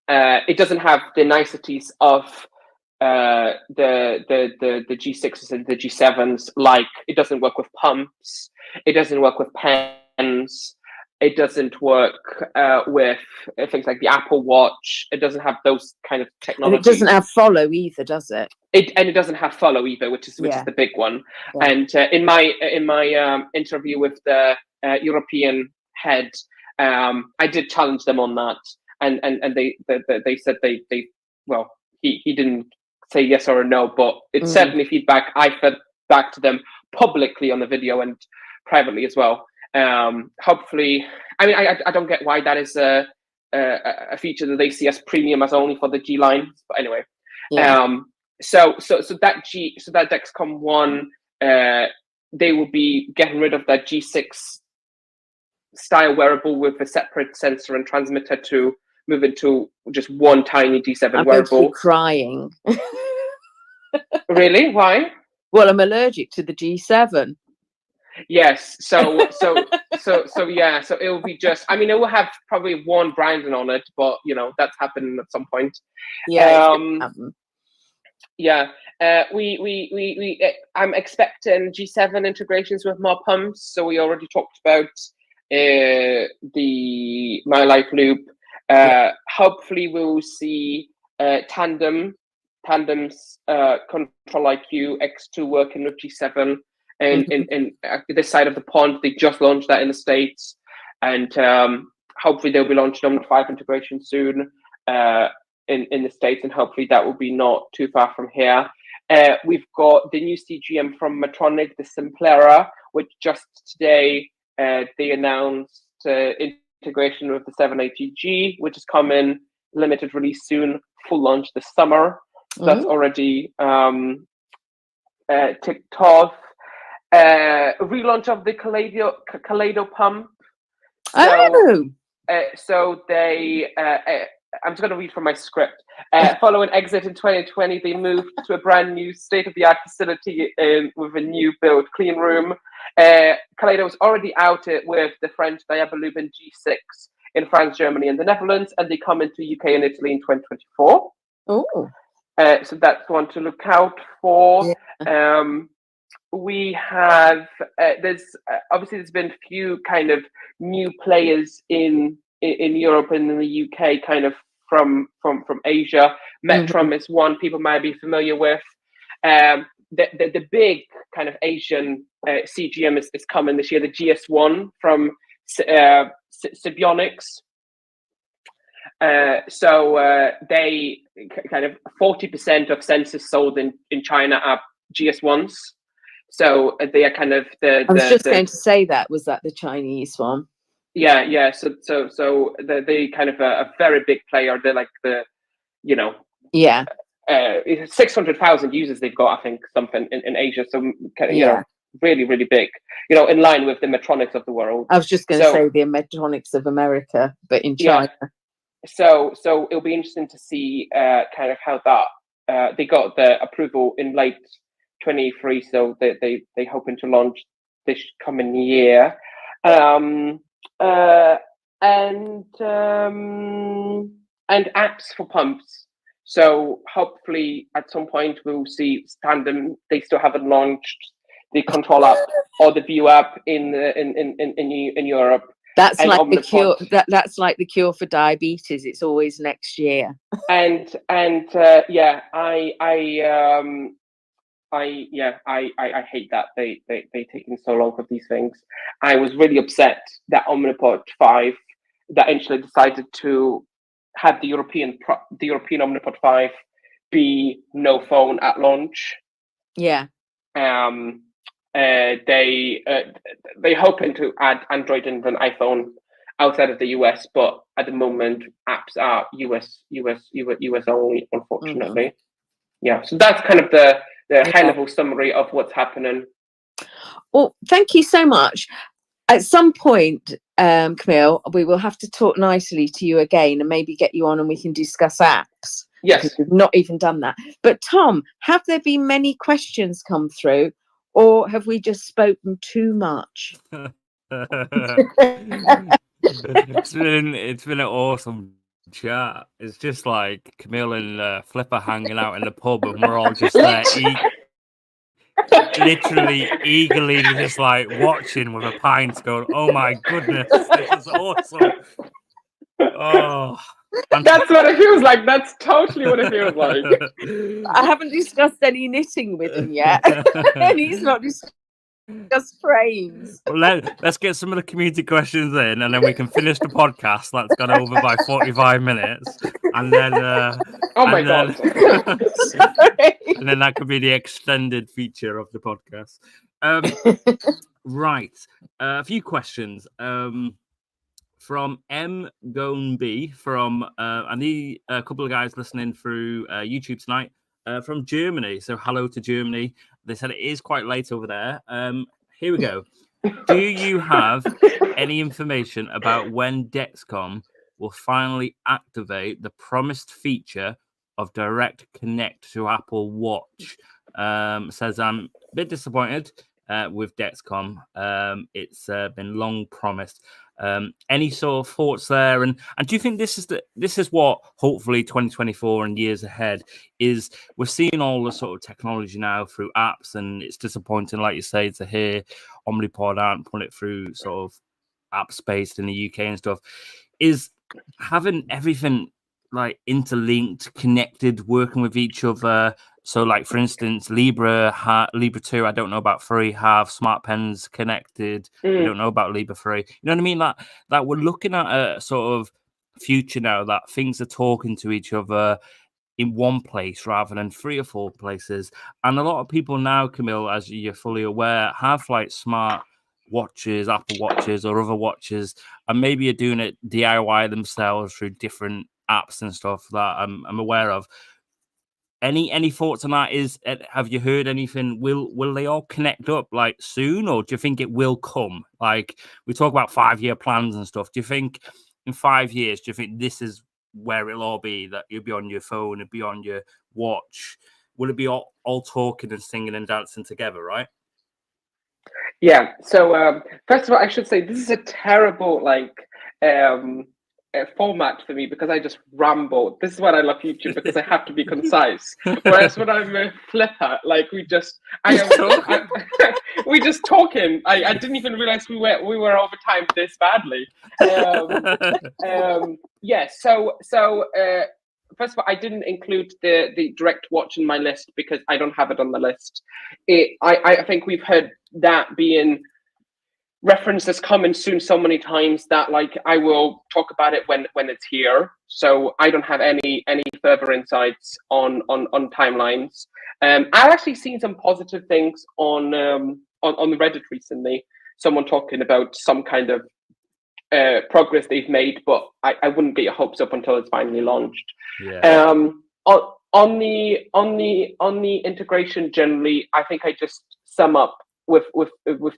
It doesn't have the niceties of the G6s and the G7s. Like, it doesn't work with pumps, it doesn't work with pens, it doesn't work with things like the Apple Watch. It doesn't have those kind of And technologies. it doesn't have follow either, does it? It doesn't have follow either, which is Yeah. the big one. Yeah. And in my interview with the European head, I did challenge them on that, and they said they well, he didn't say yes or a no, but it's certainly feedback I fed back to them publicly on the video and privately as well. Hopefully, I mean, I don't get why that is a feature that they see as premium as only for the G line, but anyway. Yeah. So that Dexcom One, they will be getting rid of that G6 style wearable with a separate sensor and transmitter to move into just one tiny G7 I'm wearable. going to be crying. Really? Why? Well, I'm allergic to the G7. Yes. So yeah. So it will be just. I mean, it will have probably one branding on it, but that's happening at some point. Yeah. Yeah. I'm expecting G7 integrations with more pumps. So we already talked about the My Life Loop. Hopefully we'll see Tandem's Control IQ X2 working with G7 and this side of the pond. They just launched that in the States, and hopefully they'll be launching Omnipod 5 integration soon in the States, and hopefully that will be not too far from here. We've got the new CGM from Medtronic, the Simplera, which just today they announced integration with the 780G, which is coming limited release soon, full launch this summer. So that's already ticked off. Relaunch of the Kaleido Pump. So they, I'm just going to read from my script. Following exit in 2020, they moved to a brand new state-of-the-art facility with a new build clean room. Kaleido was already out with the French Diabeteschat G6 in France, Germany, and the Netherlands, and they come into UK and Italy in 2024. Oh. So that's one to look out for. Yeah. We have there's been a few kind of new players in Europe and in the UK, kind of from Asia. Metrum is one people might be familiar with. The big kind of Asian CGM is coming this year, the GS1 from Sibionics. So they kind of 40% of sensors sold in China are GS1s. So they are kind of I was just going to say that. Was that the Chinese one? Yeah. So they kind of a very big player. They're like the, 600,000 users they've got, I think, something in Asia. So kind of, really, really big. In line with the Medtronics of the world. I was just going to say the Medtronics of America, but in China. So it'll be interesting to see kind of how that they got the approval in late 23, so they hoping to launch this coming year, and apps for pumps. So hopefully at some point we'll see Tandem. They still haven't launched the Control app or the View app in Europe. That's like Omnipod. The cure. That's like the cure for diabetes. It's always next year. And I hate that they taking so long with these things. I was really upset that Omnipod 5 that actually decided to have the European Omnipod 5 be no phone at launch. Yeah. They hoping to add Android and an iPhone outside of the US, but at the moment, apps are US only, unfortunately. Yeah, so that's kind of the high level summary of what's happening. Well, thank you so much. At some point, Kamil, we will have to talk nicely to you again and maybe get you on and we can discuss apps. Yes. We've not even done that. But Tom, have there been many questions come through, or have we just spoken too much? It's been an awesome chat. It's just like Kamil and Flipper hanging out in the pub, and we're all just there, literally eagerly just like watching with a pint, going, "Oh my goodness, this is awesome!" Oh, that's what it feels like. That's totally what it feels like. I haven't discussed any knitting with him yet, and he's not discussed frames. Well, let's get some of the community questions in, and then we can finish the podcast. That's gone over by 45 minutes, and then oh my god, and then that could be the extended feature of the podcast. Right, a few questions from M Gone B from I need a couple of guys listening through YouTube tonight from Germany. So hello to Germany. They said it is quite late over there. Here we go. Do you have any information about when Dexcom will finally activate the promised feature of direct connect to Apple Watch? Says I'm a bit disappointed with Dexcom. It's been long promised. Any sort of thoughts there? And do you think this is what hopefully 2024 and years ahead is? We're seeing all the sort of technology now through apps, and it's disappointing, like you say, to hear Omnipod aren't putting it through sort of app space in the UK and stuff. Is having everything like interlinked, connected, working with each other. So, like for instance, Libra 2, I don't know about 3, have smart pens connected. We don't know about Libra 3. You know what I mean? That we're looking at a sort of future now that things are talking to each other in one place rather than 3 or 4 places. And a lot of people now, Kamil, as you're fully aware, have like smart watches, Apple Watches or other watches, and maybe are doing it DIY themselves through different apps and stuff that I'm aware of. Any thoughts on that? Have you heard anything? Will they all connect up like soon, or do you think it will come? Like we talk about 5-year plans and stuff. Do you think in 5 years, do you think this is where it'll all be? That you'll be on your phone, it'll be on your watch. Will it be all talking and singing and dancing together, right? Yeah. So first of all, I should say this is a terrible format for me because I just ramble. This is why I love YouTube, because I have to be concise. Whereas when I'm a Flipper, like we just talking. I didn't even realize we were over time this badly. Yeah. So first of all, I didn't include the direct watch in my list because I don't have it on the list. I think we've heard that being referenced as coming soon so many times that like I will talk about it when it's here. So I don't have any further insights on timelines. I've actually seen some positive things on the Reddit recently. Someone talking about some kind of progress they've made, but I wouldn't get your hopes up until it's finally launched. Yeah. On the integration generally, I think I just sum up with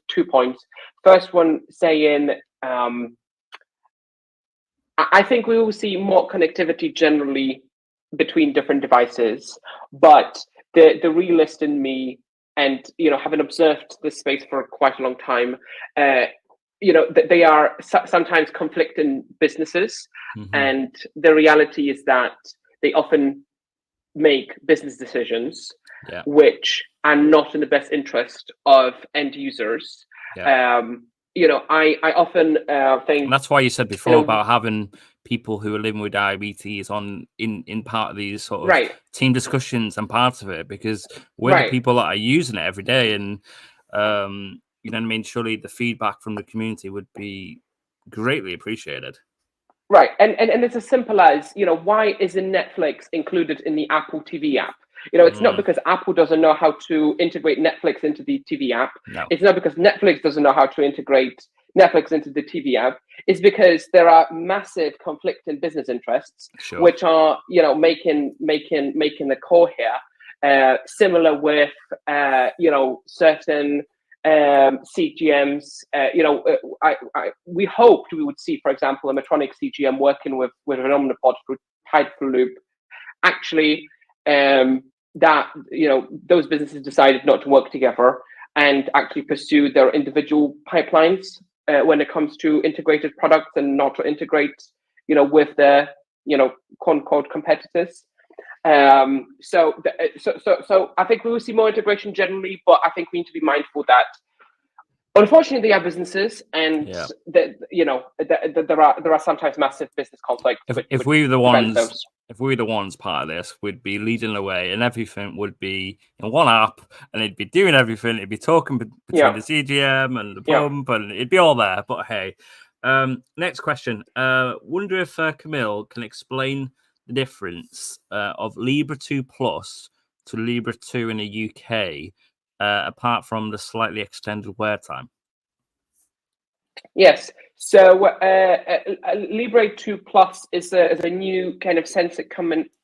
2 points. First one saying, I think we will see more connectivity generally between different devices, but the realist in me, and having observed this space for quite a long time, they are sometimes conflicting businesses, and the reality is that they often make business decisions which are not in the best interest of end users. I often think, and that's why you said before about having people who are living with diabetes in part of these sort of team discussions and parts of it, because we're the people that are using it every day, and you know what I mean, surely the feedback from the community would be greatly appreciated. Right, and it's as simple as, why isn't Netflix included in the Apple TV app? It's not because Apple doesn't know how to integrate Netflix into the TV app. No. It's not because Netflix doesn't know how to integrate Netflix into the TV app. It's because there are massive conflicting business interests, Sure. which are, making the call here. Similar with, certain CGMs. We hoped we would see, for example, a Medtronic CGM working with an Omnipod through Hyperloop. Actually, that those businesses decided not to work together and actually pursue their individual pipelines when it comes to integrated products, and not to integrate with their quote-unquote competitors. So I think we will see more integration generally, but I think we need to be mindful that unfortunately they are businesses, and there are sometimes massive business conflicts. If we were the ones part of this, we'd be leading the way, and everything would be in one app, and it'd be doing everything. It'd be talking between the CGM and the pump, and it'd be all there. But hey, next question. Wonder if Kamil can explain the difference of Libre 2 Plus to Libre 2 in the UK, apart from the slightly extended wear time. Yes. So Libre 2 Plus is a new kind of sensor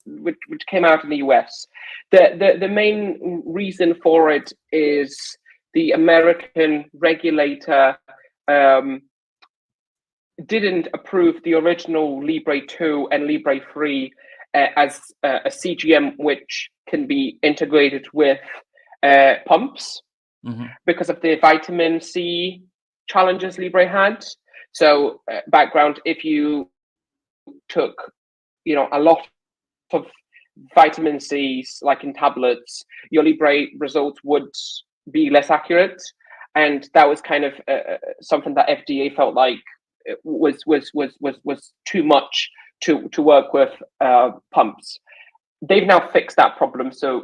which came out in the US. The main reason for it is the American regulator didn't approve the original Libre 2 and Libre 3 as a CGM which can be integrated with pumps because of the vitamin C challenges Libre had. So background, if you took a lot of vitamin C's like in tablets, your Libre results would be less accurate, and that was kind of something that FDA felt like was too much to work with pumps. They've now fixed that problem, so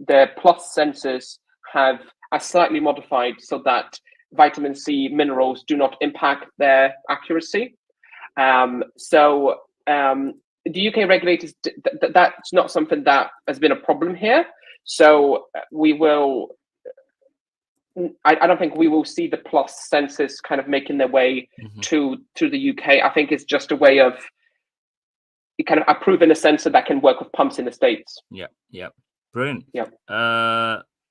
the Plus sensors have slightly modified so that vitamin C minerals do not impact their accuracy. So the UK regulators, that's not something that has been a problem here. So we will, I don't think we will see the Plus sensors kind of making their way to the UK. I think it's just a way of kind of approving a sensor that can work with pumps in the States. Yeah. Brilliant. Yeah.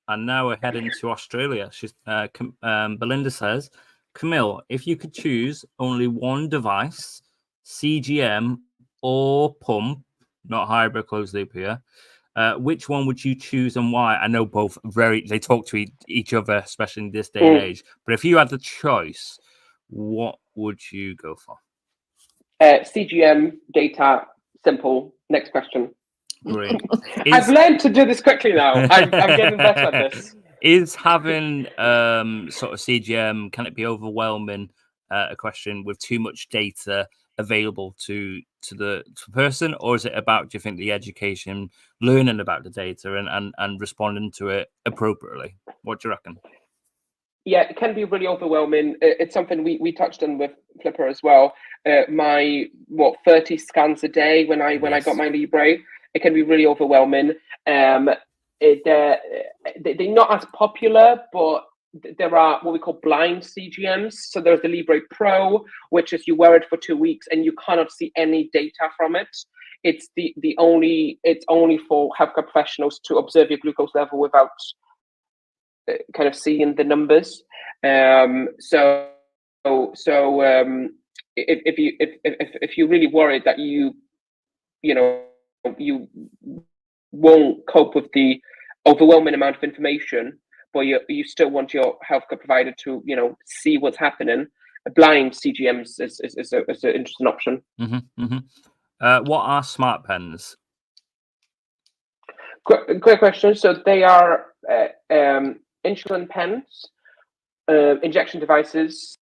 And now we're heading to Australia. Belinda says, Kamil, if you could choose only one device, CGM or pump, not hybrid closed loop here, which one would you choose and why? I know both they talk to each other, especially in this day and age. But if you had the choice, what would you go for? CGM, data, simple. Next question. Great. I've learned to do this quickly now. I'm getting better at this. Is having sort of CGM, can it be overwhelming? A question with too much data available to the person, or is it about, do you think, the education, learning about the data and responding to it appropriately? What do you reckon? Yeah, it can be really overwhelming. It's something we touched on with Flipper as well. My 30 scans a day when I got my Libre. It can be really overwhelming. They're not as popular, but there are what we call blind CGMs. So there's the Libre Pro, which is you wear it for 2 weeks and you cannot see any data from it. It's it's only for healthcare professionals to observe your glucose level without kind of seeing the numbers. If you're really worried that you won't cope with the overwhelming amount of information, but you still want your healthcare provider to see what's happening, a blind CGMs is an interesting option. What are smart pens? Great question. So they are insulin pens, injection devices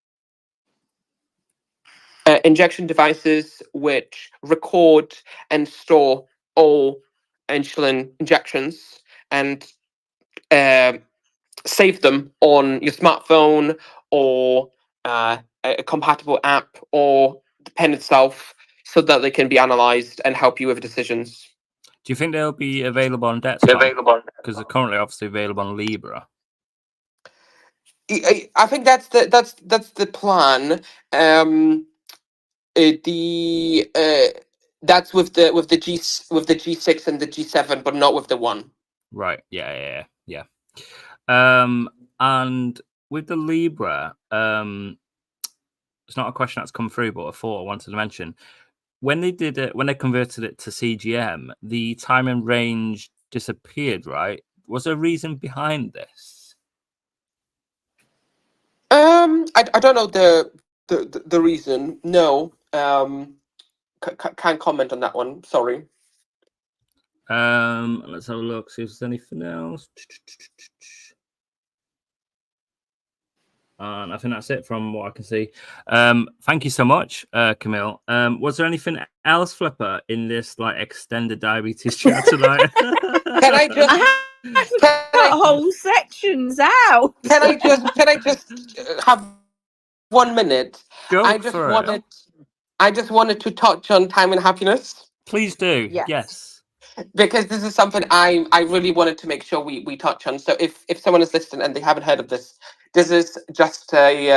which record and store all insulin injections and save them on your smartphone or a compatible app or the pen itself, so that they can be analyzed and help you with decisions. Do you think they'll be available on Dexcom? Because they're currently obviously available on Libra. I think that's the plan. That's with the G6 and the G7, but not with the one. Right. Yeah. And with the Libra, it's not a question that's come through, but I thought I wanted to mention when they did it, when they converted it to CGM, the time and range disappeared. Right? Was there a reason behind this? I don't know the reason. No. Can't comment on that one. Sorry. Let's have a look. See if there's anything else. And I think that's it from what I can see. Thank you so much, Kamil. Was there anything else, Flipper, in this like extended diabetes chat tonight? Can I just whole sections out? Can I just have 1 minute? Go I just for wanted it. I just wanted to touch on time and happiness. Please do. Yes. Yes. Because this is something I really wanted to make sure we touch on. So if someone is listening and they haven't heard of this, this is just a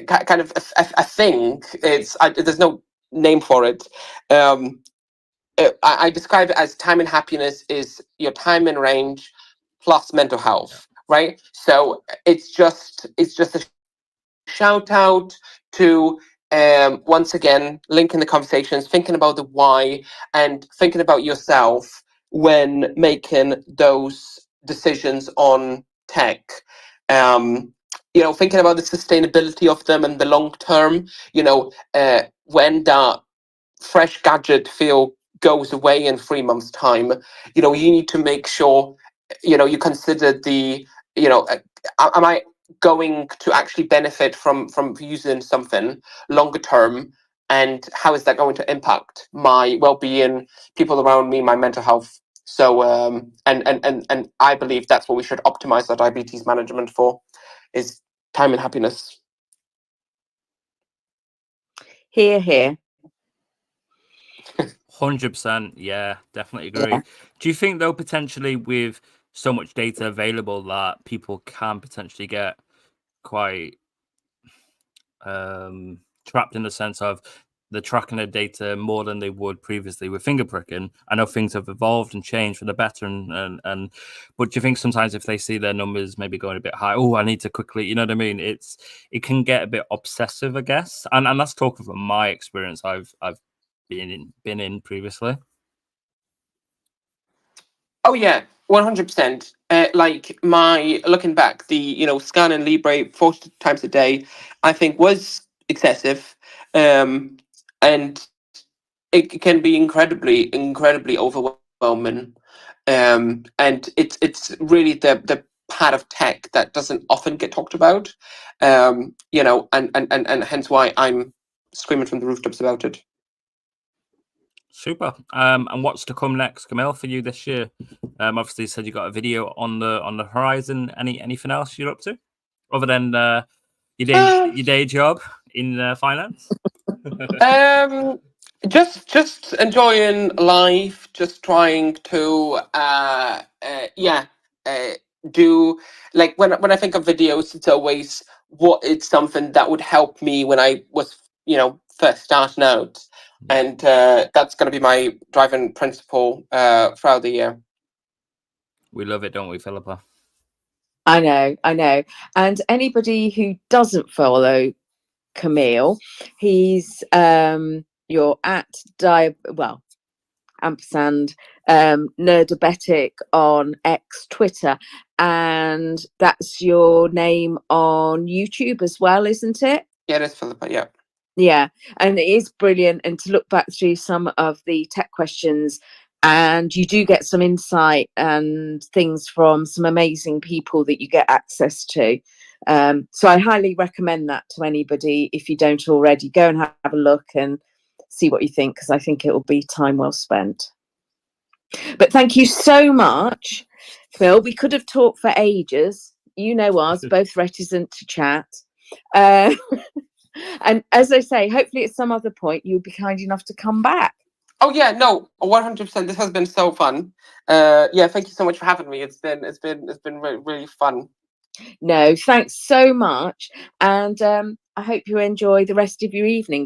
kind of a thing. There's no name for it. I describe it as time and happiness is your time and range plus mental health, right? So it's just a shout out to once again linking the conversations, thinking about the why, and thinking about yourself when making those decisions on tech. Thinking about the sustainability of them and the long term. When that fresh gadget feel goes away in 3 months' time, you need to make sure you consider the am I going to actually benefit from using something longer term, and how is that going to impact my well-being, people around me, my mental health? So and I believe that's what we should optimize our diabetes management for, is time and happiness. Here. 100%. Yeah, definitely agree. Yeah. Do you think, though, potentially with so much data available that people can potentially get quite trapped in the sense of they're tracking their data more than they would previously with finger pricking? I know things have evolved and changed for the better, but do you think sometimes if they see their numbers maybe going a bit high, I need to quickly, you know what I mean? It can get a bit obsessive, I guess, and that's talking from my experience. I've been in previously. Oh yeah, 100%. Like my looking back, the scanning Libre 40 times a day, I think was excessive, and it can be incredibly overwhelming. And it's really the part of tech that doesn't often get talked about. And hence why I'm screaming from the rooftops about it. Super. And what's to come next, Kamil, for you this year? Obviously, you said you got a video on the horizon. Anything else you're up to, other than your day job in finance? Just enjoying life. Just trying to do, like, when I think of videos, it's always it's something that would help me when I was first starting out. And that's going to be my driving principle throughout the year. We love it, don't we, Philippa? I know. And anybody who doesn't follow Kamil, he's you're at ampersand Nerdabetic on X, Twitter, and that's your name on YouTube as well, isn't it? Yeah, it is, Philippa. Yeah. Yeah, and it is brilliant. And to look back through some of the tech questions, and you do get some insight and things from some amazing people that you get access to. So I highly recommend that to anybody. If you don't already, go and have a look and see what you think, because I think it will be time well spent. But thank you so much, Phil. We could have talked for ages. You know us, both reticent to chat. And as I say, hopefully at some other point you'll be kind enough to come back. Oh yeah, no, 100%. This has been so fun. Yeah, thank you so much for having me. It's been really fun. No, thanks so much, and I hope you enjoy the rest of your evening.